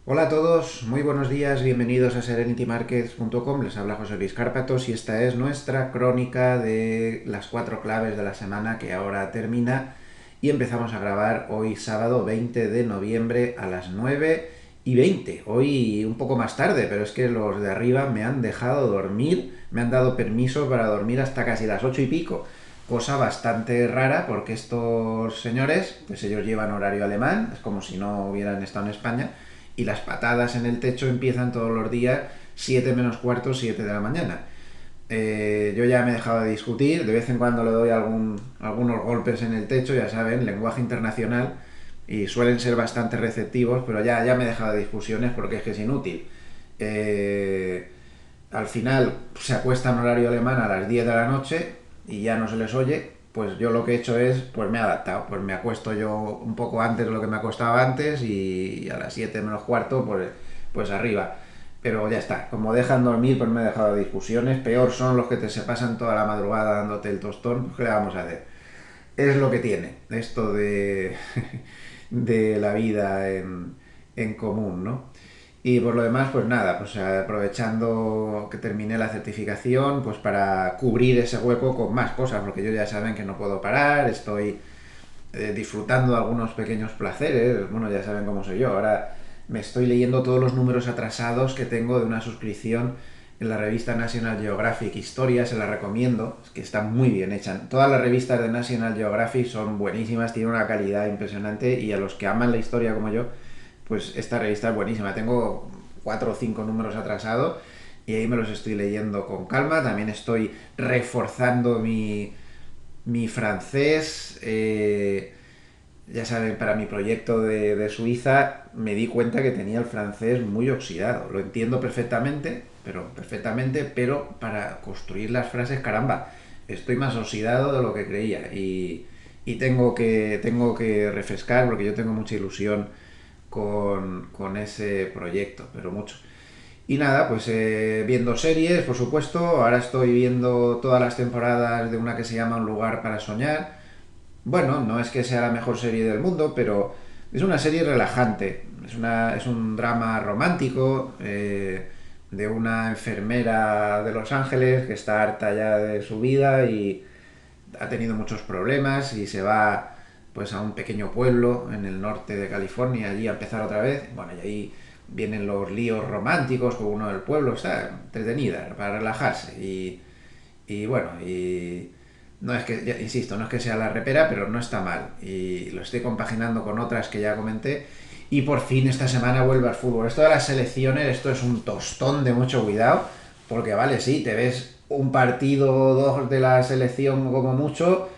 Hola a todos, muy buenos días, bienvenidos a serenitymarkets.com. Les habla José Luis Cárpatos y esta es nuestra crónica de las 4 claves de la semana que ahora termina y empezamos a grabar hoy sábado 20 de noviembre a las 9:20. Hoy un poco más tarde, pero es que los de arriba me han dejado dormir, me han dado permiso para dormir hasta casi las 8:00. Cosa bastante rara porque estos señores, pues ellos llevan horario alemán, es como si no hubieran estado en España, y las patadas en el techo empiezan todos los días 7 menos cuarto, 7 de la mañana. Yo ya me he dejado de discutir, de vez en cuando le doy algunos golpes en el techo, ya saben, lenguaje internacional, y suelen ser bastante receptivos, pero ya me he dejado de discusiones porque es que es inútil. Eh, Al final se acuesta en horario alemán a las 10 de la noche y ya no se les oye, pues yo lo que he hecho es, pues me he adaptado, pues me acuesto yo un poco antes de lo que me acostaba antes y a las 7 menos cuarto, pues arriba. Pero ya está, como dejan dormir, pues me he dejado de discusiones. Peor son los que se pasan toda la madrugada dándote el tostón, pues ¿qué le vamos a hacer? Es lo que tiene esto de la vida en común, ¿no? Y por lo demás, pues nada, pues aprovechando que terminé la certificación, pues para cubrir ese hueco con más cosas, porque yo ya saben que no puedo parar, estoy disfrutando de algunos pequeños placeres, bueno, ya saben cómo soy yo, ahora me estoy leyendo todos los números atrasados que tengo de una suscripción en la revista National Geographic Historia, se la recomiendo, es que está muy bien hecha. Todas las revistas de National Geographic son buenísimas, tienen una calidad impresionante y a los que aman la historia como yo, pues esta revista es buenísima. Tengo 4 o 5 números atrasados y ahí me los estoy leyendo con calma. También estoy reforzando mi francés. Ya saben, para mi proyecto de Suiza me di cuenta que tenía el francés muy oxidado. Lo entiendo perfectamente, pero para construir las frases, caramba, estoy más oxidado de lo que creía y tengo que refrescar porque yo tengo mucha ilusión con ese proyecto, pero mucho. Y nada, pues viendo series, por supuesto. Ahora estoy viendo todas las temporadas de una que se llama Un lugar para soñar. Bueno, no es que sea la mejor serie del mundo, pero es una serie relajante. Es un drama romántico de una enfermera de Los Ángeles que está harta ya de su vida y ha tenido muchos problemas y se va pues a un pequeño pueblo en el norte de California allí a empezar otra vez. Bueno, y ahí vienen los líos románticos con uno del pueblo, está entretenida para relajarse y bueno, y no es que, ya, insisto, no es que sea la repera, pero no está mal. Y lo estoy compaginando con otras que ya comenté. Y por fin esta semana vuelve al fútbol. Esto de las selecciones, esto es un tostón de mucho cuidado. Porque vale, sí, te ves un partido o dos de la selección como mucho,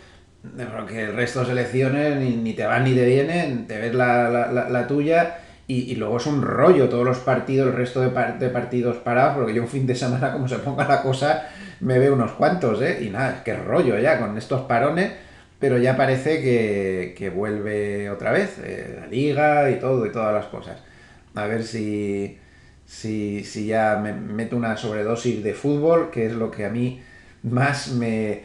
porque el resto de selecciones ni te van ni te vienen, te ves la tuya y luego es un rollo todos los partidos, el resto de partidos parados, porque yo un fin de semana, como se ponga la cosa, me veo unos cuantos, ¿eh? Y nada, es que rollo ya con estos parones, pero ya parece que vuelve otra vez la liga y todo y todas las cosas. A ver si ya me meto una sobredosis de fútbol, que es lo que a mí más me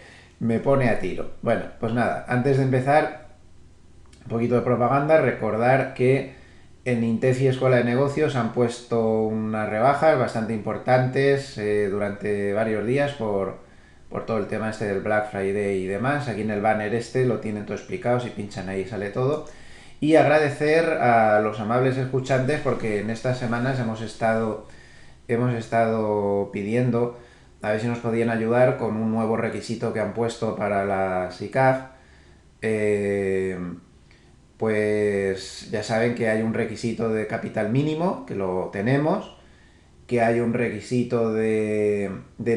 pone a tiro. Bueno, pues nada, antes de empezar, un poquito de propaganda, recordar que en Inteci Escuela de Negocios han puesto unas rebajas bastante importantes durante varios días por todo el tema este del Black Friday y demás. Aquí en el banner este lo tienen todo explicado, si pinchan ahí sale todo. Y agradecer a los amables escuchantes porque en estas semanas hemos estado pidiendo a ver si nos podían ayudar con un nuevo requisito que han puesto para la SICAF. Eh, pues ya saben que hay un requisito de capital mínimo, que lo tenemos, que hay un requisito de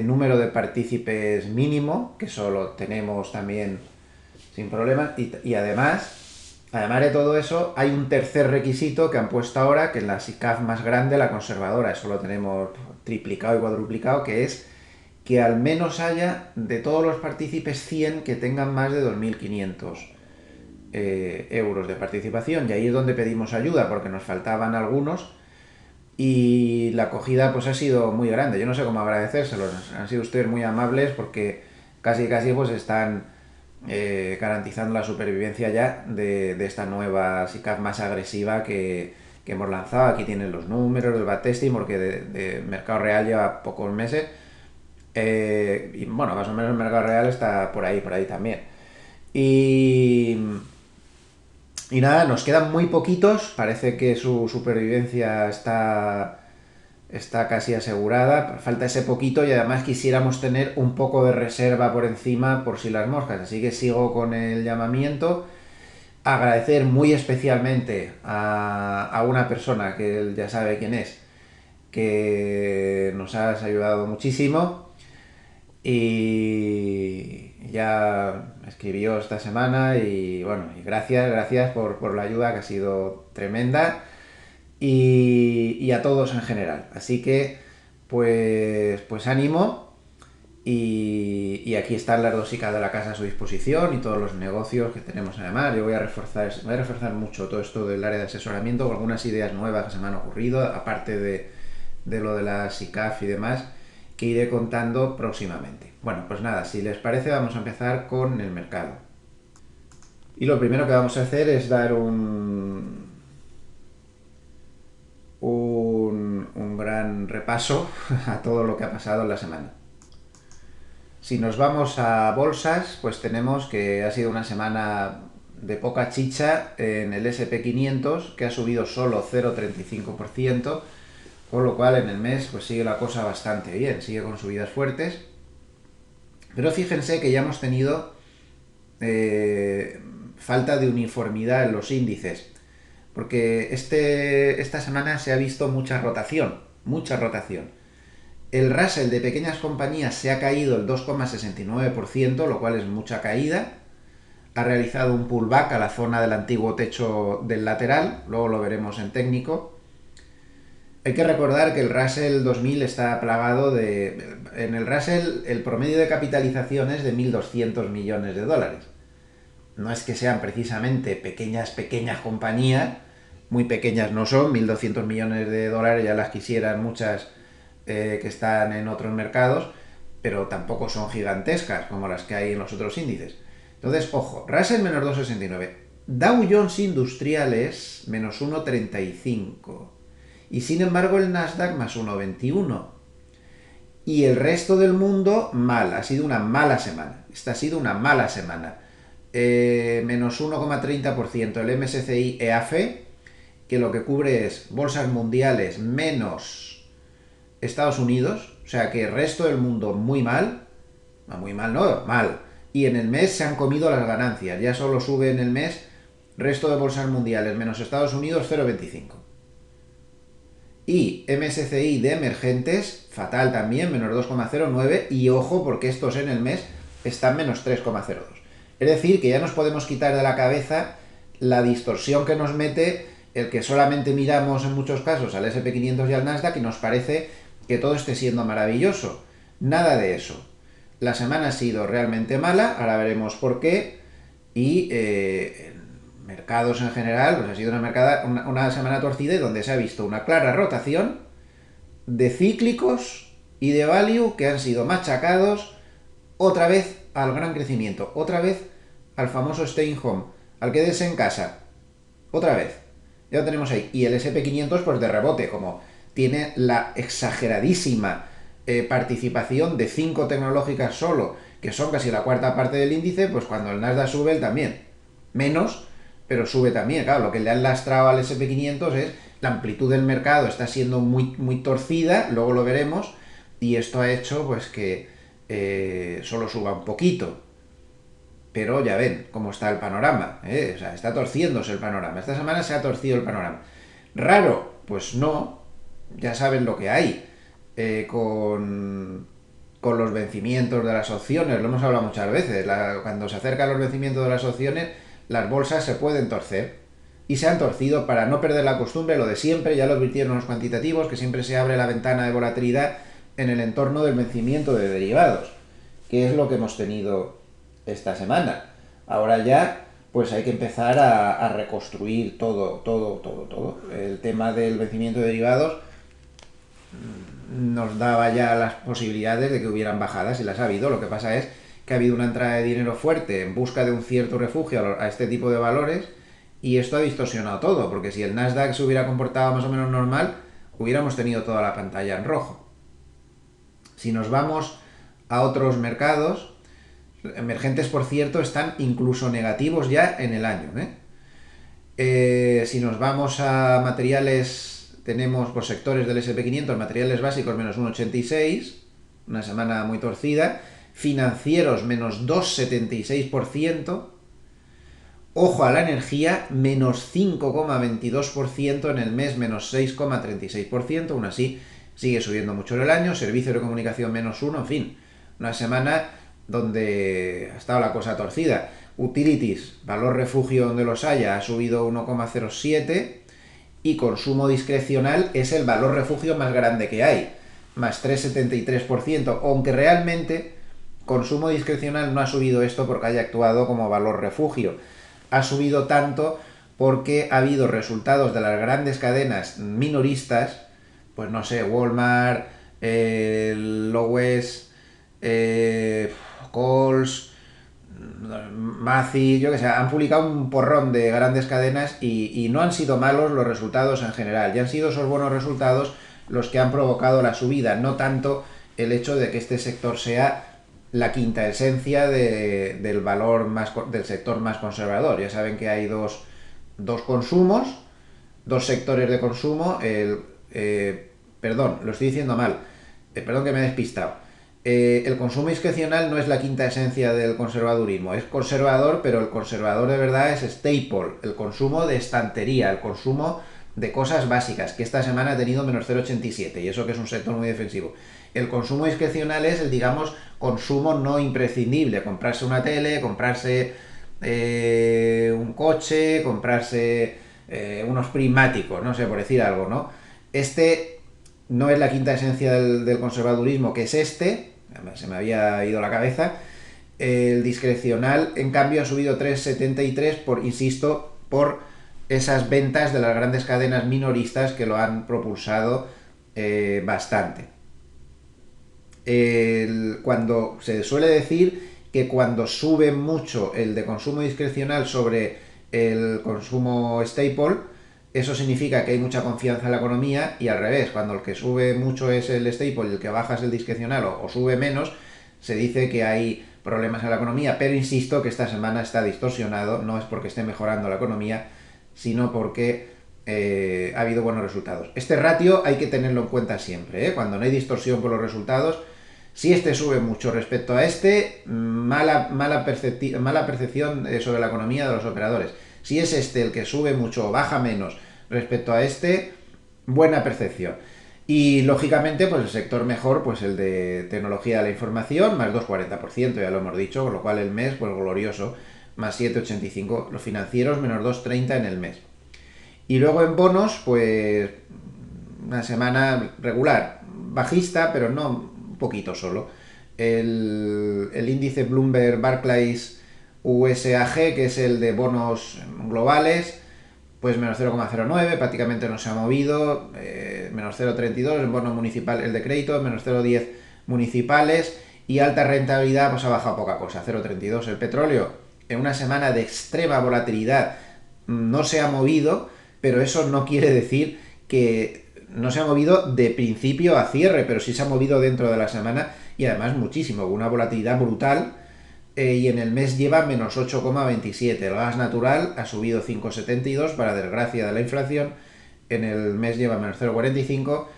número de partícipes mínimo, que eso lo tenemos también sin problemas, y además de todo eso, hay un tercer requisito que han puesto ahora, que en la SICAF más grande, la conservadora, eso lo tenemos triplicado y cuadruplicado, que es que al menos haya de todos los partícipes 100 que tengan más de 2.500 euros de participación. Y ahí es donde pedimos ayuda, porque nos faltaban algunos y la acogida pues ha sido muy grande. Yo no sé cómo agradecérselos. Han sido ustedes muy amables porque casi pues están garantizando la supervivencia ya de esta nueva SICAF más agresiva que que hemos lanzado. Aquí tienen los números del backtesting, porque de mercado real lleva pocos meses. Y bueno, más o menos el mercado real está por ahí también. Y, y nada, nos quedan muy poquitos. Parece que su supervivencia está casi asegurada. Falta ese poquito y además quisiéramos tener un poco de reserva por encima por si las moscas. Así que sigo con el llamamiento. Agradecer muy especialmente a una persona que él ya sabe quién es, que nos has ayudado muchísimo y ya me escribió esta semana y bueno, y gracias por la ayuda, que ha sido tremenda, y a todos en general. Así que pues ánimo, y aquí están las dosicas de la casa a su disposición y todos los negocios que tenemos. Además, yo voy a reforzar mucho todo esto del área de asesoramiento con algunas ideas nuevas que se me han ocurrido, aparte de lo de la SICAF y demás, que iré contando próximamente. Bueno, pues nada, si les parece, vamos a empezar con el mercado. Y lo primero que vamos a hacer es dar un gran repaso a todo lo que ha pasado en la semana. Si nos vamos a bolsas, pues tenemos que ha sido una semana de poca chicha en el SP500, que ha subido solo 0,35%, con lo cual en el mes pues sigue la cosa bastante bien, sigue con subidas fuertes. Pero fíjense que ya hemos tenido falta de uniformidad en los índices, porque esta semana se ha visto mucha rotación, mucha rotación. El Russell de pequeñas compañías se ha caído el 2,69%, lo cual es mucha caída. Ha realizado un pullback a la zona del antiguo techo del lateral, luego lo veremos en técnico. Hay que recordar que el Russell 2000 está plagado de... En el Russell el promedio de capitalización es de 1.200 millones de dólares. No es que sean precisamente pequeñas compañías, muy pequeñas no son, 1.200 millones de dólares ya las quisieran muchas que están en otros mercados, pero tampoco son gigantescas como las que hay en los otros índices. Entonces, ojo, Russell menos 2,69, Dow Jones Industriales menos 1,35, y sin embargo el Nasdaq más 1,21. Y el resto del mundo mal, ha sido una mala semana. Esta ha sido una mala semana. Menos 1,30% el MSCI EAFE, que lo que cubre es bolsas mundiales menos Estados Unidos, o sea que el resto del mundo muy mal, mal. Y en el mes se han comido las ganancias, ya solo sube en el mes resto de bolsas mundiales menos Estados Unidos 0,25. Y MSCI de emergentes, fatal también, menos 2,09, y ojo porque estos en el mes están menos 3,02. Es decir, que ya nos podemos quitar de la cabeza la distorsión que nos mete el que solamente miramos en muchos casos al SP500 y al Nasdaq y nos parece que todo esté siendo maravilloso. Nada de eso. La semana ha sido realmente mala, ahora veremos por qué, y mercados en general, pues ha sido una semana torcida y donde se ha visto una clara rotación de cíclicos y de value que han sido machacados otra vez al gran crecimiento, otra vez al famoso staying home, al quedarse en casa, otra vez. Ya lo tenemos ahí. Y el SP500 pues de rebote, como tiene la exageradísima participación de 5 tecnológicas solo, que son casi la cuarta parte del índice, pues cuando el Nasdaq sube, él también. Menos, pero sube también. Claro, lo que le han lastrado al SP500 es la amplitud del mercado, está siendo muy, muy torcida, luego lo veremos, y esto ha hecho pues que solo suba un poquito. Pero ya ven cómo está el panorama, ¿eh? O sea, está torciéndose el panorama. Esta semana se ha torcido el panorama. ¿Raro? Pues no. Ya saben lo que hay con los vencimientos de las opciones. Lo hemos hablado muchas veces. Cuando se acercan los vencimientos de las opciones, las bolsas se pueden torcer. Y se han torcido para no perder la costumbre, lo de siempre. Ya lo advirtieron los cuantitativos, que siempre se abre la ventana de volatilidad en el entorno del vencimiento de derivados, que es lo que hemos tenido esta semana. Ahora ya pues hay que empezar a reconstruir todo. El tema del vencimiento de derivados nos daba ya las posibilidades de que hubieran bajadas y las ha habido. Lo que pasa es que ha habido una entrada de dinero fuerte en busca de un cierto refugio a este tipo de valores y esto ha distorsionado todo, porque si el Nasdaq se hubiera comportado más o menos normal, hubiéramos tenido toda la pantalla en rojo. Si nos vamos a otros mercados, emergentes por cierto, están incluso negativos ya en el año. Si nos vamos a materiales, tenemos por sectores del S&P 500, materiales básicos menos 1,86, una semana muy torcida, financieros menos 2,76%, ojo a la energía, menos 5,22% en el mes, menos 6,36%, aún así sigue subiendo mucho en el año, servicios de comunicación menos 1, en fin, una semana donde ha estado la cosa torcida. Utilities, valor refugio donde los haya, ha subido 1,07 y consumo discrecional es el valor refugio más grande que hay, más 3,73%, aunque realmente consumo discrecional no ha subido esto porque haya actuado como valor refugio. Ha subido tanto porque ha habido resultados de las grandes cadenas minoristas, pues no sé, Walmart, Lowes, Coles, Macy, yo que sé, han publicado un porrón de grandes cadenas y no han sido malos los resultados en general, ya han sido esos buenos resultados los que han provocado la subida, no tanto el hecho de que este sector sea la quinta esencia del valor más del sector más conservador. Ya saben que hay dos consumos, dos sectores de consumo. Perdón, lo estoy diciendo mal. Perdón que me he despistado. El consumo discrecional no es la quinta esencia del conservadurismo. Es conservador, pero el conservador de verdad es staple, el consumo de estantería, el consumo de cosas básicas, que esta semana ha tenido menos 0,87, y eso que es un sector muy defensivo. El consumo discrecional es el, digamos, consumo no imprescindible, comprarse una tele, comprarse un coche, comprarse unos prismáticos, no sé, por decir algo, ¿no? Este no es la quinta esencia del conservadurismo, que es se me había ido la cabeza. El discrecional, en cambio, ha subido 3,73 por, insisto, por esas ventas de las grandes cadenas minoristas que lo han propulsado bastante. Cuando se suele decir que cuando sube mucho el de consumo discrecional sobre el consumo staple, eso significa que hay mucha confianza en la economía, y al revés, cuando el que sube mucho es el staple y el que baja es el discrecional o sube menos, se dice que hay problemas en la economía. Pero insisto que esta semana está distorsionado, no es porque esté mejorando la economía, sino porque ha habido buenos resultados. Este ratio hay que tenerlo en cuenta siempre, cuando no hay distorsión por los resultados. Si este sube mucho respecto a este, mala percepción sobre la economía de los operadores. Si es este el que sube mucho o baja menos respecto a este, buena percepción. Y lógicamente, pues el sector mejor, pues el de tecnología de la información, más 2,40%, ya lo hemos dicho, con lo cual el mes, pues glorioso, más 7,85%. Los financieros, menos 2,30% en el mes. Y luego en bonos, pues una semana regular, bajista, pero no, un poquito solo. El índice Bloomberg Barclays USAG, que es el de bonos globales, pues menos 0,09, prácticamente no se ha movido, menos 0,32, el bono municipal, el de crédito, menos 0,10 municipales, y alta rentabilidad, pues ha bajado poca cosa, 0,32. El petróleo, en una semana de extrema volatilidad, no se ha movido, pero eso no quiere decir que no se ha movido de principio a cierre, pero sí se ha movido dentro de la semana, y además muchísimo, con una volatilidad brutal. Y en el mes lleva menos 8,27. El gas natural ha subido 5,72 para desgracia de la inflación. En el mes lleva menos 0,45.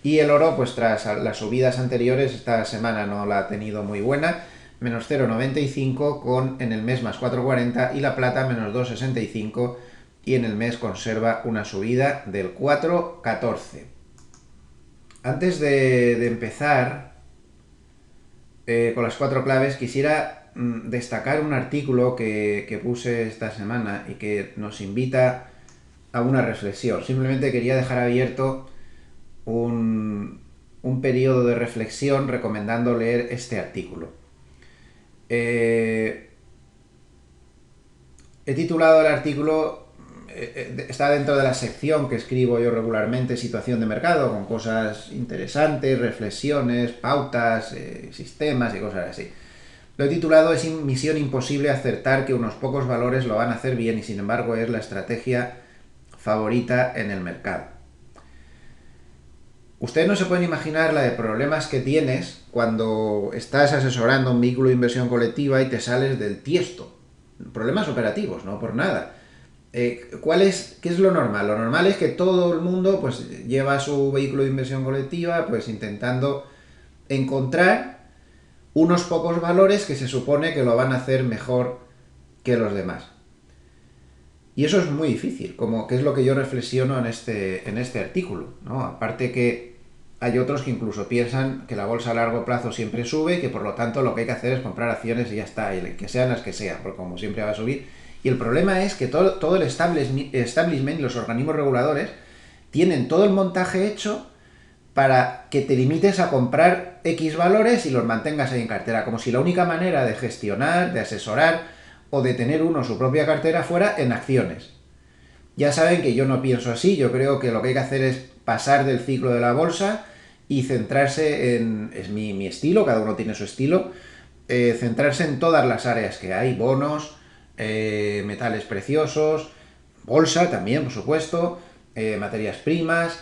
Y el oro, pues tras las subidas anteriores, esta semana no la ha tenido muy buena. Menos 0,95 con en el mes más 4,40. Y la plata menos 2,65. Y en el mes conserva una subida del 4,14. Antes de empezar con las cuatro claves, quisiera destacar un artículo que puse esta semana y que nos invita a una reflexión. Simplemente quería dejar abierto un periodo de reflexión recomendando leer este artículo. He titulado el artículo, está dentro de la sección que escribo yo regularmente, Situación de mercado, con cosas interesantes, reflexiones, pautas, sistemas y cosas así. Lo he titulado Es misión imposible acertar que unos pocos valores lo van a hacer bien y sin embargo es la estrategia favorita en el mercado. Ustedes no se pueden imaginar la de problemas que tienes cuando estás asesorando un vehículo de inversión colectiva y te sales del tiesto. Problemas operativos, no por nada. ¿Qué es lo normal? Lo normal es que todo el mundo pues lleva su vehículo de inversión colectiva pues intentando encontrar unos pocos valores que se supone que lo van a hacer mejor que los demás. Y eso es muy difícil, como que es lo que yo reflexiono en este artículo, ¿no? Aparte que hay otros que incluso piensan que la bolsa a largo plazo siempre sube y que por lo tanto lo que hay que hacer es comprar acciones y ya está, y que sean las que sean, porque como siempre va a subir. Y el problema es que todo el establishment y los organismos reguladores tienen todo el montaje hecho para que te limites a comprar X valores y los mantengas ahí en cartera, como si la única manera de gestionar, de asesorar o de tener uno su propia cartera fuera en acciones. Ya saben que yo no pienso así, yo creo que lo que hay que hacer es pasar del ciclo de la bolsa y centrarse en... es mi estilo, cada uno tiene su estilo, centrarse en todas las áreas que hay, bonos, metales preciosos, bolsa también, por supuesto, materias primas,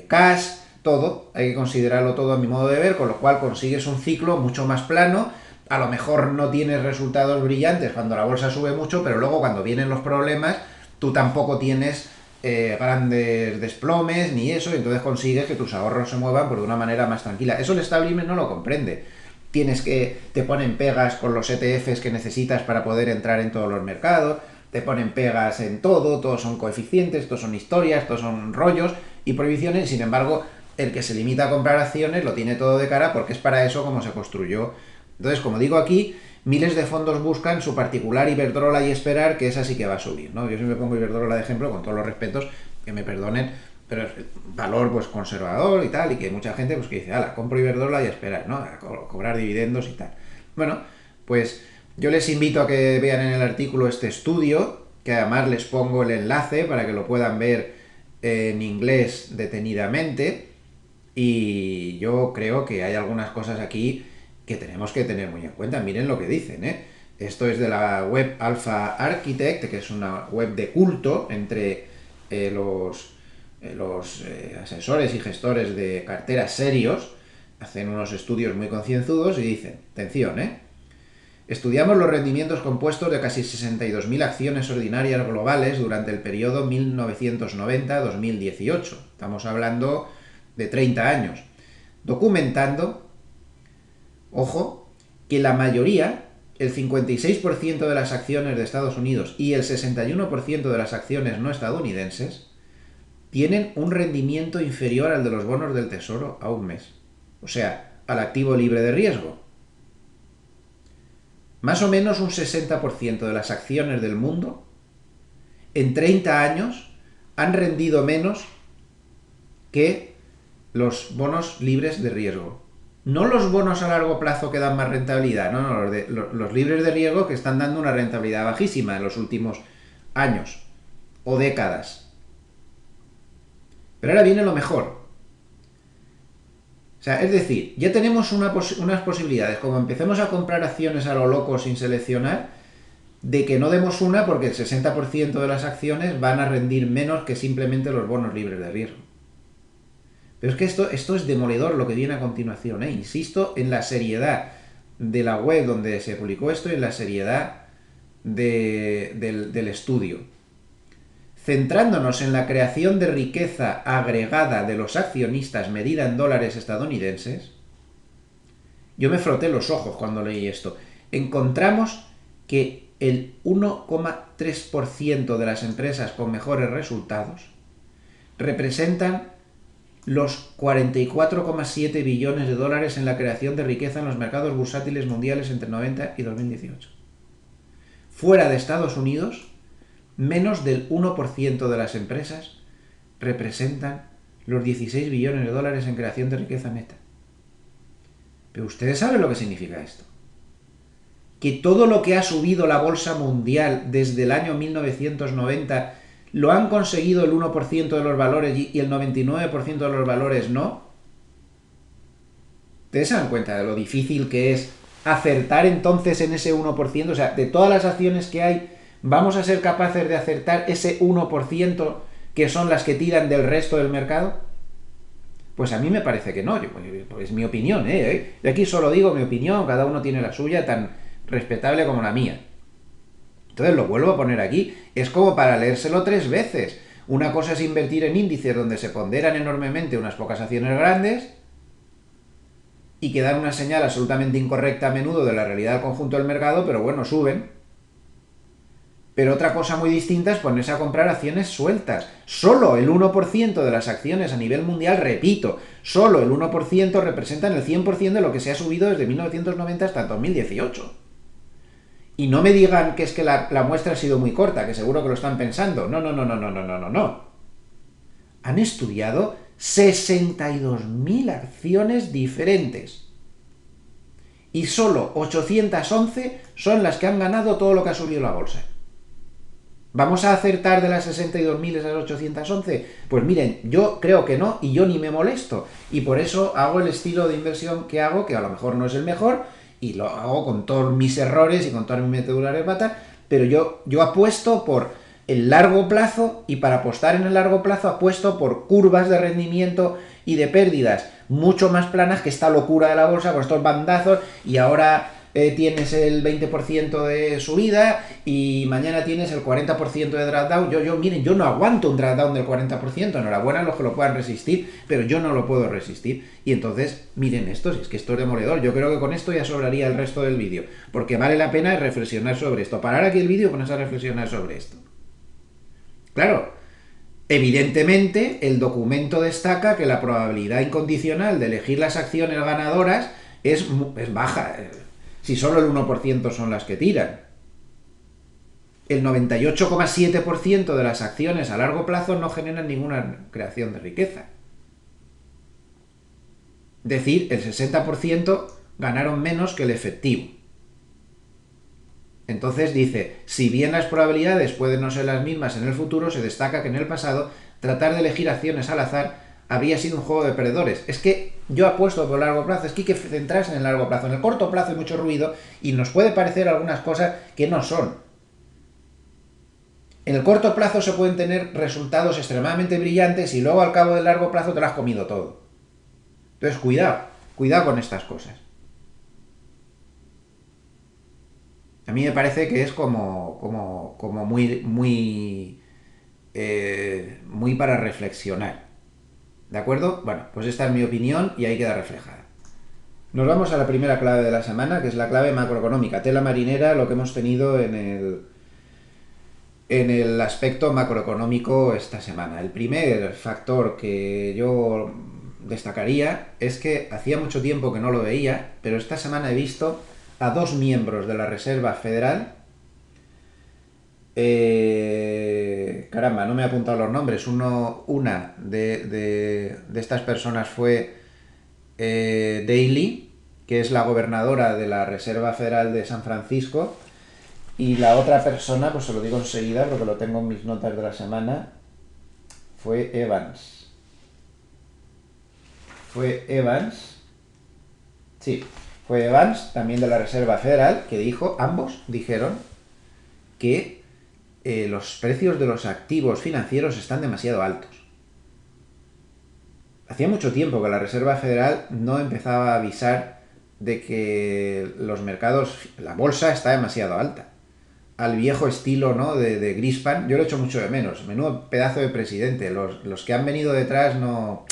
cash, todo, hay que considerarlo todo a mi modo de ver, con lo cual consigues un ciclo mucho más plano. A lo mejor no tienes resultados brillantes cuando la bolsa sube mucho, pero luego cuando vienen los problemas, tú tampoco tienes grandes desplomes ni eso, y entonces consigues que tus ahorros se muevan por de una manera más tranquila. Eso el establishment no lo comprende. Te ponen pegas con los ETFs que necesitas para poder entrar en todos los mercados, te ponen pegas en todo, todos son coeficientes, todos son historias, todos son rollos y prohibiciones, sin embargo, el que se limita a comprar acciones lo tiene todo de cara porque es para eso como se construyó. Entonces, como digo aquí, miles de fondos buscan su particular Iberdrola y esperar que esa sí que va a subir, ¿no? Yo siempre pongo Iberdrola de ejemplo, con todos los respetos, que me perdonen, pero es valor pues conservador y tal, y que mucha gente pues que dice, ala, compro Iberdrola y a esperar, ¿no? A cobrar dividendos y tal. Bueno, pues yo les invito a que vean en el artículo este estudio, que además les pongo el enlace para que lo puedan ver en inglés detenidamente, y yo creo que hay algunas cosas aquí que tenemos que tener muy en cuenta. Miren lo que dicen, ¿eh? Esto es de la web Alpha Architect, que es una web de culto entre los asesores y gestores de carteras serios. Hacen unos estudios muy concienzudos y dicen, atención, estudiamos los rendimientos compuestos de casi 62.000 acciones ordinarias globales durante el periodo 1990-2018. Estamos hablando de 30 años. Documentando, ojo, que la mayoría, el 56% de las acciones de Estados Unidos y el 61% de las acciones no estadounidenses tienen un rendimiento inferior al de los bonos del Tesoro a un mes. O sea, al activo libre de riesgo. Más o menos un 60% de las acciones del mundo en 30 años han rendido menos que los bonos libres de riesgo. No los bonos a largo plazo que dan más rentabilidad, no, los libres de riesgo que están dando una rentabilidad bajísima en los últimos años o décadas. Pero ahora viene lo mejor. O sea, es decir, ya tenemos unas posibilidades, como empecemos a comprar acciones a lo loco sin seleccionar, de que no demos una porque el 60% de las acciones van a rendir menos que simplemente los bonos libres de riesgo. Pero es que esto es demoledor lo que viene a continuación, ¿eh? Insisto en la seriedad de la web donde se publicó esto y en la seriedad del estudio. Centrándonos en la creación de riqueza agregada de los accionistas medida en dólares estadounidenses, yo me froté los ojos cuando leí esto. Encontramos que el 1,3% de las empresas con mejores resultados representan los 44,7 billones de dólares en la creación de riqueza en los mercados bursátiles mundiales entre 90 y 2018. Fuera de Estados Unidos, menos del 1% de las empresas representan los 16 billones de dólares en creación de riqueza neta. Pero ustedes saben lo que significa esto. Que todo lo que ha subido la bolsa mundial desde el año 1990 lo han conseguido el 1% de los valores y el 99% de los valores no. ¿Ustedes se dan cuenta de lo difícil que es acertar entonces en ese 1%? O sea, de todas las acciones que hay, ¿vamos a ser capaces de acertar ese 1% que son las que tiran del resto del mercado? Pues a mí me parece que no, pues mi opinión, ¿eh? Yo aquí solo digo mi opinión, cada uno tiene la suya, tan respetable como la mía. Entonces lo vuelvo a poner aquí, es como para leérselo 3 veces. Una cosa es invertir en índices donde se ponderan enormemente unas pocas acciones grandes y que dan una señal absolutamente incorrecta a menudo de la realidad del conjunto del mercado, pero bueno, suben. Pero otra cosa muy distinta es ponerse a comprar acciones sueltas. Solo el 1% de las acciones a nivel mundial, repito, solo el 1% representan el 100% de lo que se ha subido desde 1990 hasta 2018. Y no me digan que es que la muestra ha sido muy corta, que seguro que lo están pensando. No, no, no, no, no, no, no, no, no. Han estudiado 62.000 acciones diferentes. Y solo 811 son las que han ganado todo lo que ha subido la bolsa. ¿Vamos a acertar de las 62.000 esas 811? Pues miren, yo creo que no y yo ni me molesto. Y por eso hago el estilo de inversión que hago, que a lo mejor no es el mejor, y lo hago con todos mis errores y con todas mis metodologías de pata, pero yo apuesto por el largo plazo, y para apostar en el largo plazo apuesto por curvas de rendimiento y de pérdidas mucho más planas que esta locura de la bolsa con estos bandazos, y ahora tienes el 20% de subida y mañana tienes el 40% de drawdown. Miren, yo no aguanto un drawdown del 40%, enhorabuena a los que lo puedan resistir, pero yo no lo puedo resistir. Y entonces, miren esto, si es que esto es demoledor. Yo creo que con esto ya sobraría el resto del vídeo, porque vale la pena reflexionar sobre esto. Parar aquí el vídeo y ponerse a reflexionar sobre esto. Claro, evidentemente el documento destaca que la probabilidad incondicional de elegir las acciones ganadoras es baja. Si solo el 1% son las que tiran. El 98,7% de las acciones a largo plazo no generan ninguna creación de riqueza. Es decir, el 60% ganaron menos que el efectivo. Entonces dice, si bien las probabilidades pueden no ser las mismas en el futuro, se destaca que en el pasado tratar de elegir acciones al azar habría sido un juego de perdedores. Es que yo apuesto por el largo plazo, es que hay que centrarse en el largo plazo. En el corto plazo hay mucho ruido y nos puede parecer algunas cosas que no son. En el corto plazo se pueden tener resultados extremadamente brillantes y luego al cabo del largo plazo te lo has comido todo. Entonces cuidado con estas cosas. A mí me parece que es como muy para reflexionar. ¿De acuerdo? Bueno, pues esta es mi opinión y ahí queda reflejada. Nos vamos a la primera clave de la semana, que es la clave macroeconómica. Tela marinera, lo que hemos tenido en el aspecto macroeconómico esta semana. El primer factor que yo destacaría es que hacía mucho tiempo que no lo veía, pero esta semana he visto a dos miembros de la Reserva Federal. Caramba, no me he apuntado los nombres. Una de estas personas fue Daly, que es la gobernadora de la Reserva Federal de San Francisco, y la otra persona, pues se lo digo enseguida porque lo tengo en mis notas de la semana, fue Evans. Fue Evans, también de la Reserva Federal, que ambos dijeron que los precios de los activos financieros están demasiado altos. Hacía mucho tiempo que la Reserva Federal no empezaba a avisar de que los mercados, la bolsa está demasiado alta. Al viejo estilo, ¿no?, de Greenspan. Yo lo echo mucho de menos. Menudo pedazo de presidente. Los que han venido detrás no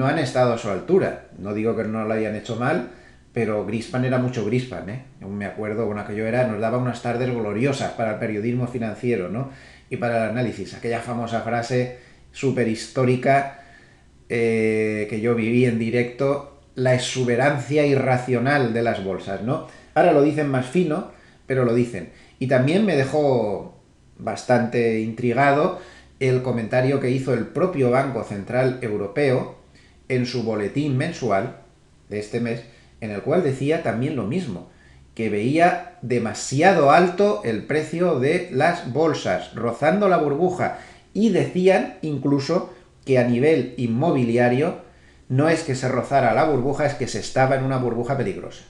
han estado a su altura. No digo que no lo hayan hecho mal, pero Greenspan era mucho Greenspan, ¿eh? Yo me acuerdo, bueno, aquello nos daba unas tardes gloriosas para el periodismo financiero, ¿no?, y para el análisis. Aquella famosa frase súper histórica que yo viví en directo, la exuberancia irracional de las bolsas, ¿no? Ahora lo dicen más fino, pero lo dicen. Y también me dejó bastante intrigado el comentario que hizo el propio Banco Central Europeo en su boletín mensual de este mes, en el cual decía también lo mismo, que veía demasiado alto el precio de las bolsas, rozando la burbuja, y decían incluso que a nivel inmobiliario no es que se rozara la burbuja, es que se estaba en una burbuja peligrosa.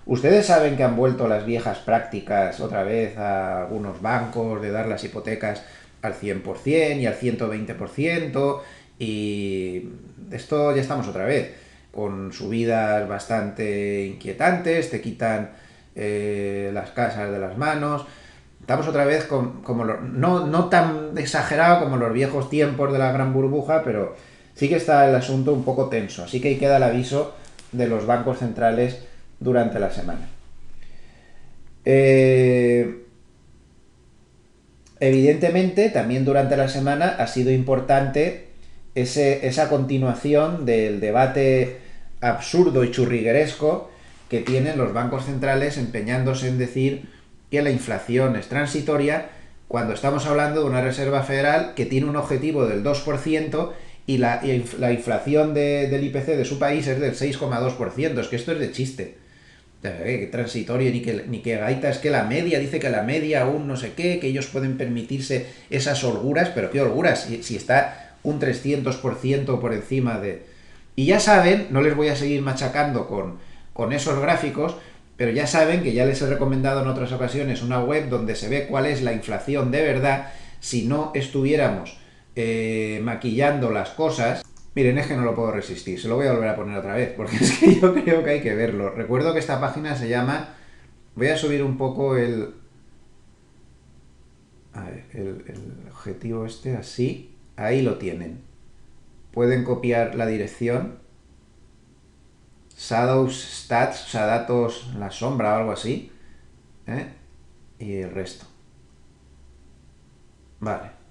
Ustedes saben que han vuelto las viejas prácticas otra vez a algunos bancos de dar las hipotecas al 100% y al 120%, y esto ya estamos otra vez, con subidas bastante inquietantes, te quitan las casas de las manos. Estamos otra vez no tan exagerado como los viejos tiempos de la gran burbuja, pero sí que está el asunto un poco tenso. Así que ahí queda el aviso de los bancos centrales durante la semana. Evidentemente, también durante la semana ha sido importante esa continuación del debate absurdo y churrigueresco que tienen los bancos centrales empeñándose en decir que la inflación es transitoria cuando estamos hablando de una Reserva Federal que tiene un objetivo del 2% y la inflación del IPC de su país es del 6,2%. Es que esto es de chiste. Que transitorio ni que gaita, es que la media, dice que la media aún no sé qué, que ellos pueden permitirse esas holguras, pero qué holguras, si está un 300% por encima de... Y ya saben, no les voy a seguir machacando con esos gráficos, pero ya saben que ya les he recomendado en otras ocasiones una web donde se ve cuál es la inflación de verdad si no estuviéramos maquillando las cosas. Miren, es que no lo puedo resistir, se lo voy a volver a poner otra vez, porque es que yo creo que hay que verlo. Recuerdo que esta página se llama... Voy a subir un poco el... A ver, el objetivo este, así. Ahí lo tienen. Pueden copiar la dirección. Shadows Stats, o sea, datos en la sombra o algo así. Y el resto. Vale.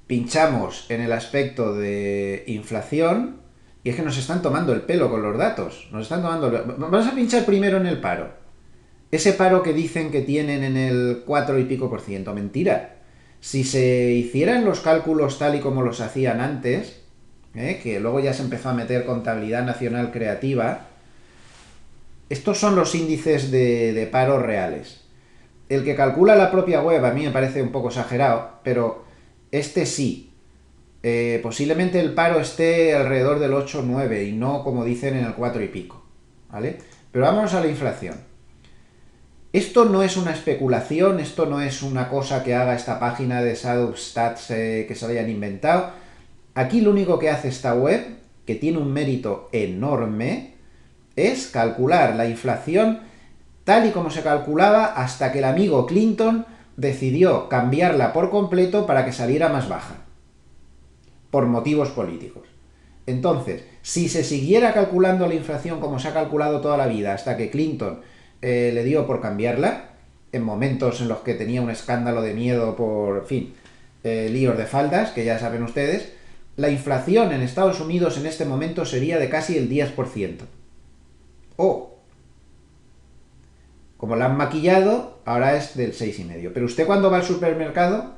Pinchamos en el aspecto de inflación y es que nos están tomando el pelo con los datos. Vamos a pinchar primero en el paro. Ese paro que dicen que tienen en el 4 y pico por ciento. Mentira. Si se hicieran los cálculos tal y como los hacían antes, que luego ya se empezó a meter contabilidad nacional creativa, estos son los índices de paro reales. El que calcula la propia web a mí me parece un poco exagerado, pero este sí. Posiblemente el paro esté alrededor del 8 o 9 y no como dicen en el 4 y pico. ¿Vale? Pero vámonos a la inflación. Esto no es una especulación, esto no es una cosa que haga esta página de Shadows Stats que se hayan inventado. Aquí lo único que hace esta web, que tiene un mérito enorme, es calcular la inflación tal y como se calculaba hasta que el amigo Clinton decidió cambiarla por completo para que saliera más baja, por motivos políticos. Entonces, si se siguiera calculando la inflación como se ha calculado toda la vida hasta que Clinton le dio por cambiarla, en momentos en los que tenía un escándalo de miedo por, en fin, líos de faldas, que ya saben ustedes, la inflación en Estados Unidos en este momento sería de casi el 10%. Como la han maquillado, ahora es del 6,5%. Pero usted cuando va al supermercado,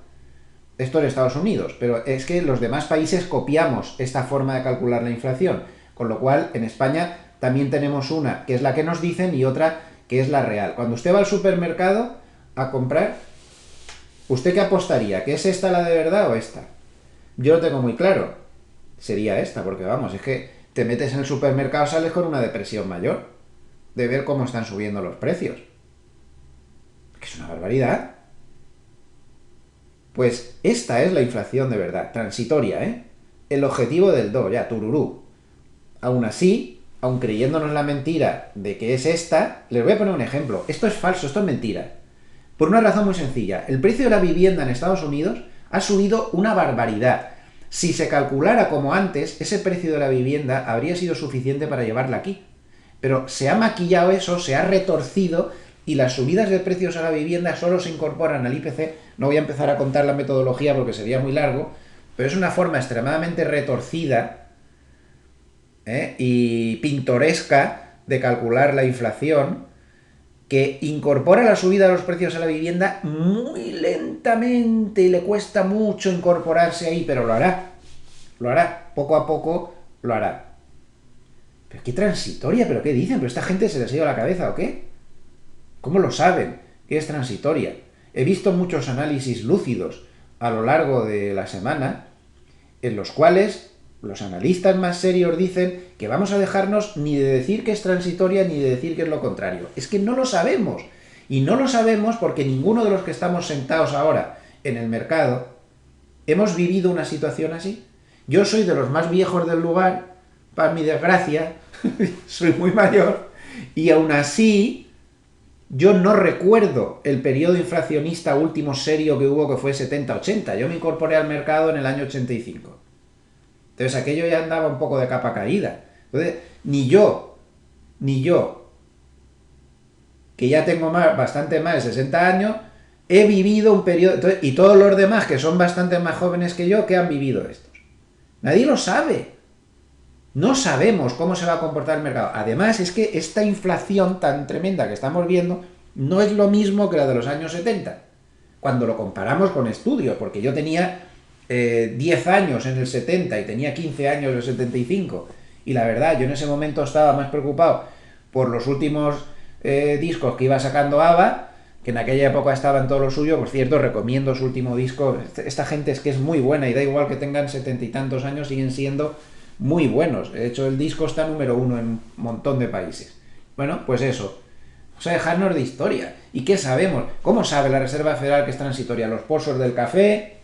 esto en Estados Unidos, pero es que los demás países copiamos esta forma de calcular la inflación, con lo cual en España también tenemos una que es la que nos dicen y otra que es la real. Cuando usted va al supermercado a comprar, ¿usted qué apostaría? ¿Que es esta la de verdad o esta? Yo lo tengo muy claro, sería esta, porque vamos, es que te metes en el supermercado, sales con una depresión mayor de ver cómo están subiendo los precios. Que es una barbaridad. Pues esta es la inflación de verdad, transitoria, ¿eh? El objetivo del do, ya, tururú. Aún así, aun creyéndonos la mentira de que es esta, les voy a poner un ejemplo. Esto es falso, esto es mentira. Por una razón muy sencilla. El precio de la vivienda en Estados Unidos ha subido una barbaridad. Si se calculara como antes, ese precio de la vivienda habría sido suficiente para llevarla aquí. Pero se ha maquillado eso, se ha retorcido y las subidas de precios a la vivienda solo se incorporan al IPC. No voy a empezar a contar la metodología porque sería muy largo, pero es una forma extremadamente retorcida y pintoresca de calcular la inflación que incorpora la subida de los precios a la vivienda muy lentamente y le cuesta mucho incorporarse ahí, pero lo hará, poco a poco lo hará. ¿Pero qué transitoria? ¿Pero qué dicen? ¿Pero esta gente se les ha ido a la cabeza o qué? ¿Cómo lo saben? ¿Qué es transitoria? He visto muchos análisis lúcidos a lo largo de la semana en los cuales los analistas más serios dicen que vamos a dejarnos ni de decir que es transitoria ni de decir que es lo contrario. Es que no lo sabemos. Y no lo sabemos porque ninguno de los que estamos sentados ahora en el mercado hemos vivido una situación así. Yo soy de los más viejos del lugar, para mi desgracia, soy muy mayor, y aún así yo no recuerdo el periodo inflacionista último serio que hubo, que fue 70-80. Yo me incorporé al mercado en el año 85. Entonces aquello ya andaba un poco de capa caída. Entonces, ni yo, que ya tengo bastante más de 60 años, he vivido un periodo... Entonces, y todos los demás, que son bastante más jóvenes que yo, ¿qué han vivido estos? Nadie lo sabe. No sabemos cómo se va a comportar el mercado. Además, es que esta inflación tan tremenda que estamos viendo no es lo mismo que la de los años 70. Cuando lo comparamos con estudios, porque yo tenía 10 años en el 70 y tenía 15 años en el 75. Y la verdad, yo en ese momento estaba más preocupado por los últimos discos que iba sacando ABBA, que en aquella época estaba en todo lo suyo. Por cierto, recomiendo su último disco. Esta gente es que es muy buena y da igual que tengan 70 y tantos años, siguen siendo muy buenos. De hecho, el disco está número 1 en un montón de países. Bueno, pues eso. Vamos a dejarnos de historia. ¿Y qué sabemos? ¿Cómo sabe la Reserva Federal que es transitoria? Los pozos del café,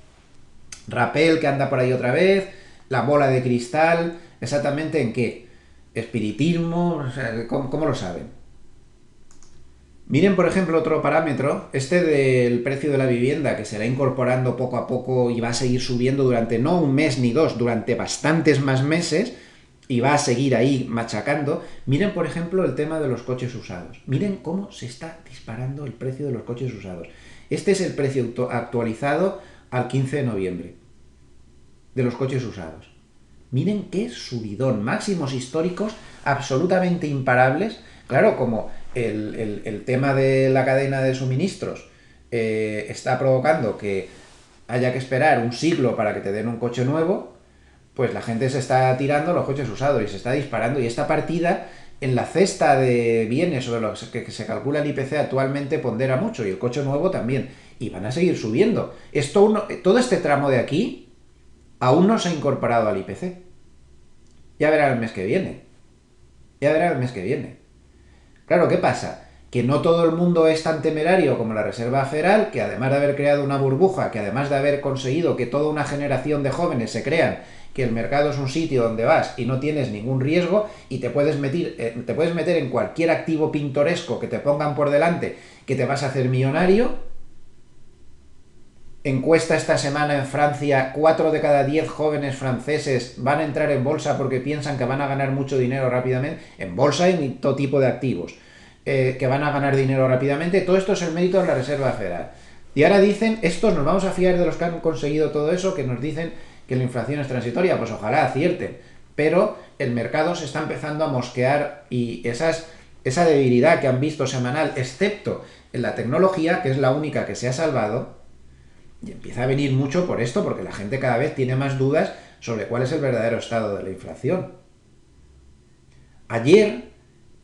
Rapel, que anda por ahí otra vez, la bola de cristal, ¿exactamente en qué? ¿Espiritismo? O sea, ¿cómo lo saben? Miren, por ejemplo, otro parámetro, este del precio de la vivienda, que se irá incorporando poco a poco y va a seguir subiendo durante no un mes ni dos, durante bastantes más meses, y va a seguir ahí machacando. Miren, por ejemplo, el tema de los coches usados. Miren cómo se está disparando el precio de los coches usados. Este es el precio actualizado al 15 de noviembre de los coches usados. Miren qué subidón, máximos históricos absolutamente imparables. Claro, como el tema de la cadena de suministros está provocando que haya que esperar un siglo para que te den un coche nuevo, pues la gente se está tirando los coches usados y se está disparando. Y esta partida en la cesta de bienes sobre los que se calcula el IPC actualmente pondera mucho, y el coche nuevo también. Y van a seguir subiendo. Todo este tramo de aquí aún no se ha incorporado al IPC. Ya verán el mes que viene. Claro, ¿qué pasa? Que no todo el mundo es tan temerario como la Reserva Federal, que además de haber creado una burbuja, que además de haber conseguido que toda una generación de jóvenes se crean que el mercado es un sitio donde vas y no tienes ningún riesgo y te puedes meter en cualquier activo pintoresco que te pongan por delante, que te vas a hacer millonario. Encuesta esta semana en Francia, 4 de cada 10 jóvenes franceses van a entrar en bolsa porque piensan que van a ganar mucho dinero rápidamente, en bolsa y en todo tipo de activos, que van a ganar dinero rápidamente. Todo esto es el mérito de la Reserva Federal. Y ahora dicen, estos nos vamos a fiar de los que han conseguido todo eso, que nos dicen que la inflación es transitoria. Pues ojalá acierten, pero el mercado se está empezando a mosquear y esa debilidad que han visto semanal, excepto en la tecnología, que es la única que se ha salvado. Y empieza a venir mucho por esto, porque la gente cada vez tiene más dudas sobre cuál es el verdadero estado de la inflación. Ayer,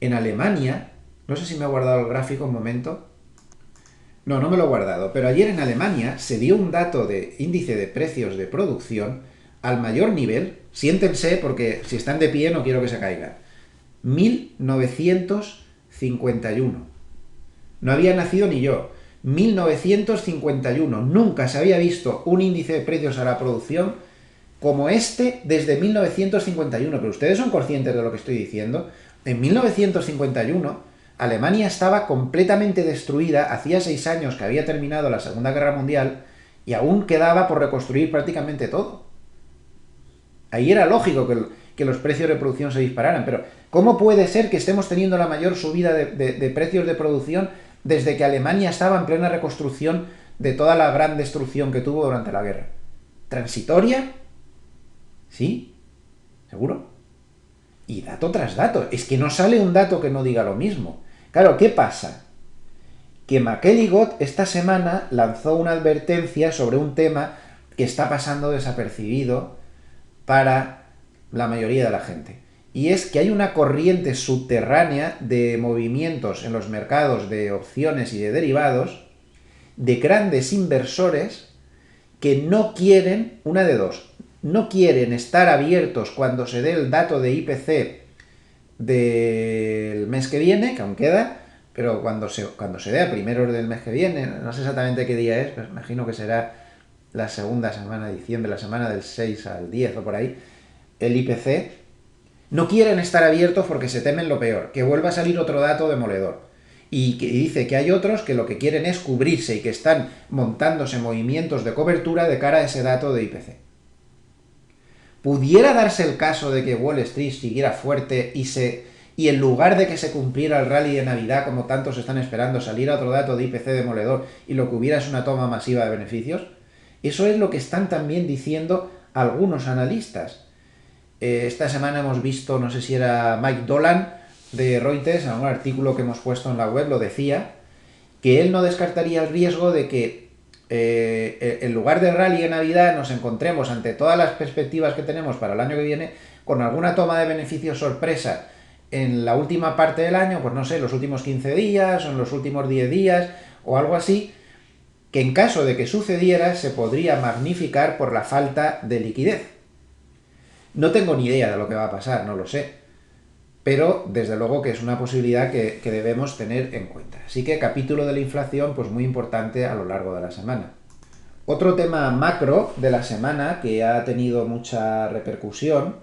en Alemania, no sé si me he guardado el gráfico un momento. No me lo he guardado, pero ayer en Alemania se dio un dato de índice de precios de producción al mayor nivel. Siéntense, porque si están de pie no quiero que se caigan. 1951. No había nacido ni yo. 1951. Nunca se había visto un índice de precios a la producción como este desde 1951. Pero ustedes son conscientes de lo que estoy diciendo. En 1951, Alemania estaba completamente destruida. Hacía 6 años que había terminado la Segunda Guerra Mundial y aún quedaba por reconstruir prácticamente todo. Ahí era lógico que los precios de producción se dispararan. Pero ¿cómo puede ser que estemos teniendo la mayor subida de precios de producción desde que Alemania estaba en plena reconstrucción de toda la gran destrucción que tuvo durante la guerra? ¿Transitoria? ¿Sí? ¿Seguro? Y dato tras dato. Es que no sale un dato que no diga lo mismo. Claro, ¿qué pasa? Que McElligott esta semana lanzó una advertencia sobre un tema que está pasando desapercibido para la mayoría de la gente. Y es que hay una corriente subterránea de movimientos en los mercados de opciones y de derivados de grandes inversores que no quieren, una de dos, no quieren estar abiertos cuando se dé el dato de IPC del mes que viene, que aún queda, pero cuando se dé a primeros del mes que viene, no sé exactamente qué día es, pero imagino que será la segunda semana de diciembre, la semana del 6 al 10 o por ahí, el IPC, no quieren estar abiertos porque se temen lo peor, que vuelva a salir otro dato demoledor. Y dice que hay otros que lo que quieren es cubrirse y que están montándose movimientos de cobertura de cara a ese dato de IPC. Pudiera darse el caso de que Wall Street siguiera fuerte y en lugar de que se cumpliera el rally de Navidad como tantos están esperando, saliera otro dato de IPC demoledor y lo que hubiera es una toma masiva de beneficios. Eso es lo que están también diciendo algunos analistas. Esta semana hemos visto, no sé si era Mike Dolan de Reuters, en un artículo que hemos puesto en la web, lo decía, que él no descartaría el riesgo de que en lugar de rally de Navidad nos encontremos ante todas las perspectivas que tenemos para el año que viene con alguna toma de beneficios sorpresa en la última parte del año, pues no sé, los últimos 15 días o en los últimos 10 días o algo así, que en caso de que sucediera se podría magnificar por la falta de liquidez. No tengo ni idea de lo que va a pasar, no lo sé, pero desde luego que es una posibilidad que debemos tener en cuenta. Así que capítulo de la inflación, pues muy importante a lo largo de la semana. Otro tema macro de la semana que ha tenido mucha repercusión,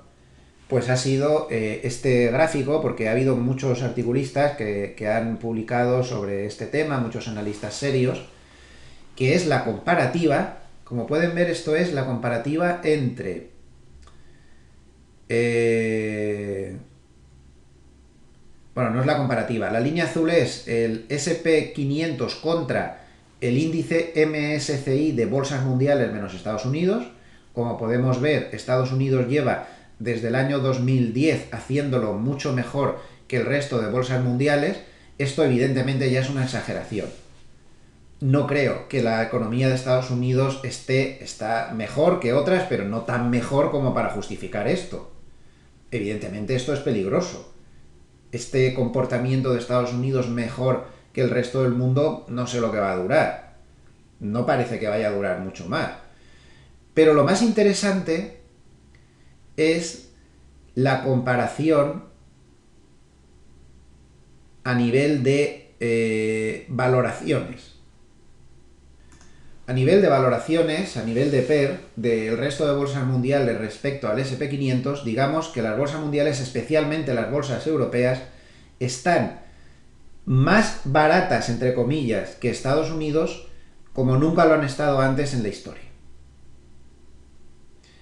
pues ha sido este gráfico, porque ha habido muchos articulistas que han publicado sobre este tema, muchos analistas serios, que es la comparativa. Como pueden ver, esto es la comparativa entre bueno, no es la comparativa. La línea azul es el S&P 500 contra el índice MSCI de bolsas mundiales menos Estados Unidos. Como podemos ver, Estados Unidos lleva desde el año 2010 haciéndolo mucho mejor que el resto de bolsas mundiales. Esto evidentemente ya es una exageración. No creo que la economía de Estados Unidos está mejor que otras, pero no tan mejor como para justificar esto. Evidentemente esto es peligroso. Este comportamiento de Estados Unidos mejor que el resto del mundo no sé lo que va a durar. No parece que vaya a durar mucho más. Pero lo más interesante es la comparación a nivel de valoraciones. A nivel de valoraciones, a nivel de PER, del resto de bolsas mundiales respecto al S&P 500, digamos que las bolsas mundiales, especialmente las bolsas europeas, están más baratas, entre comillas, que Estados Unidos, como nunca lo han estado antes en la historia.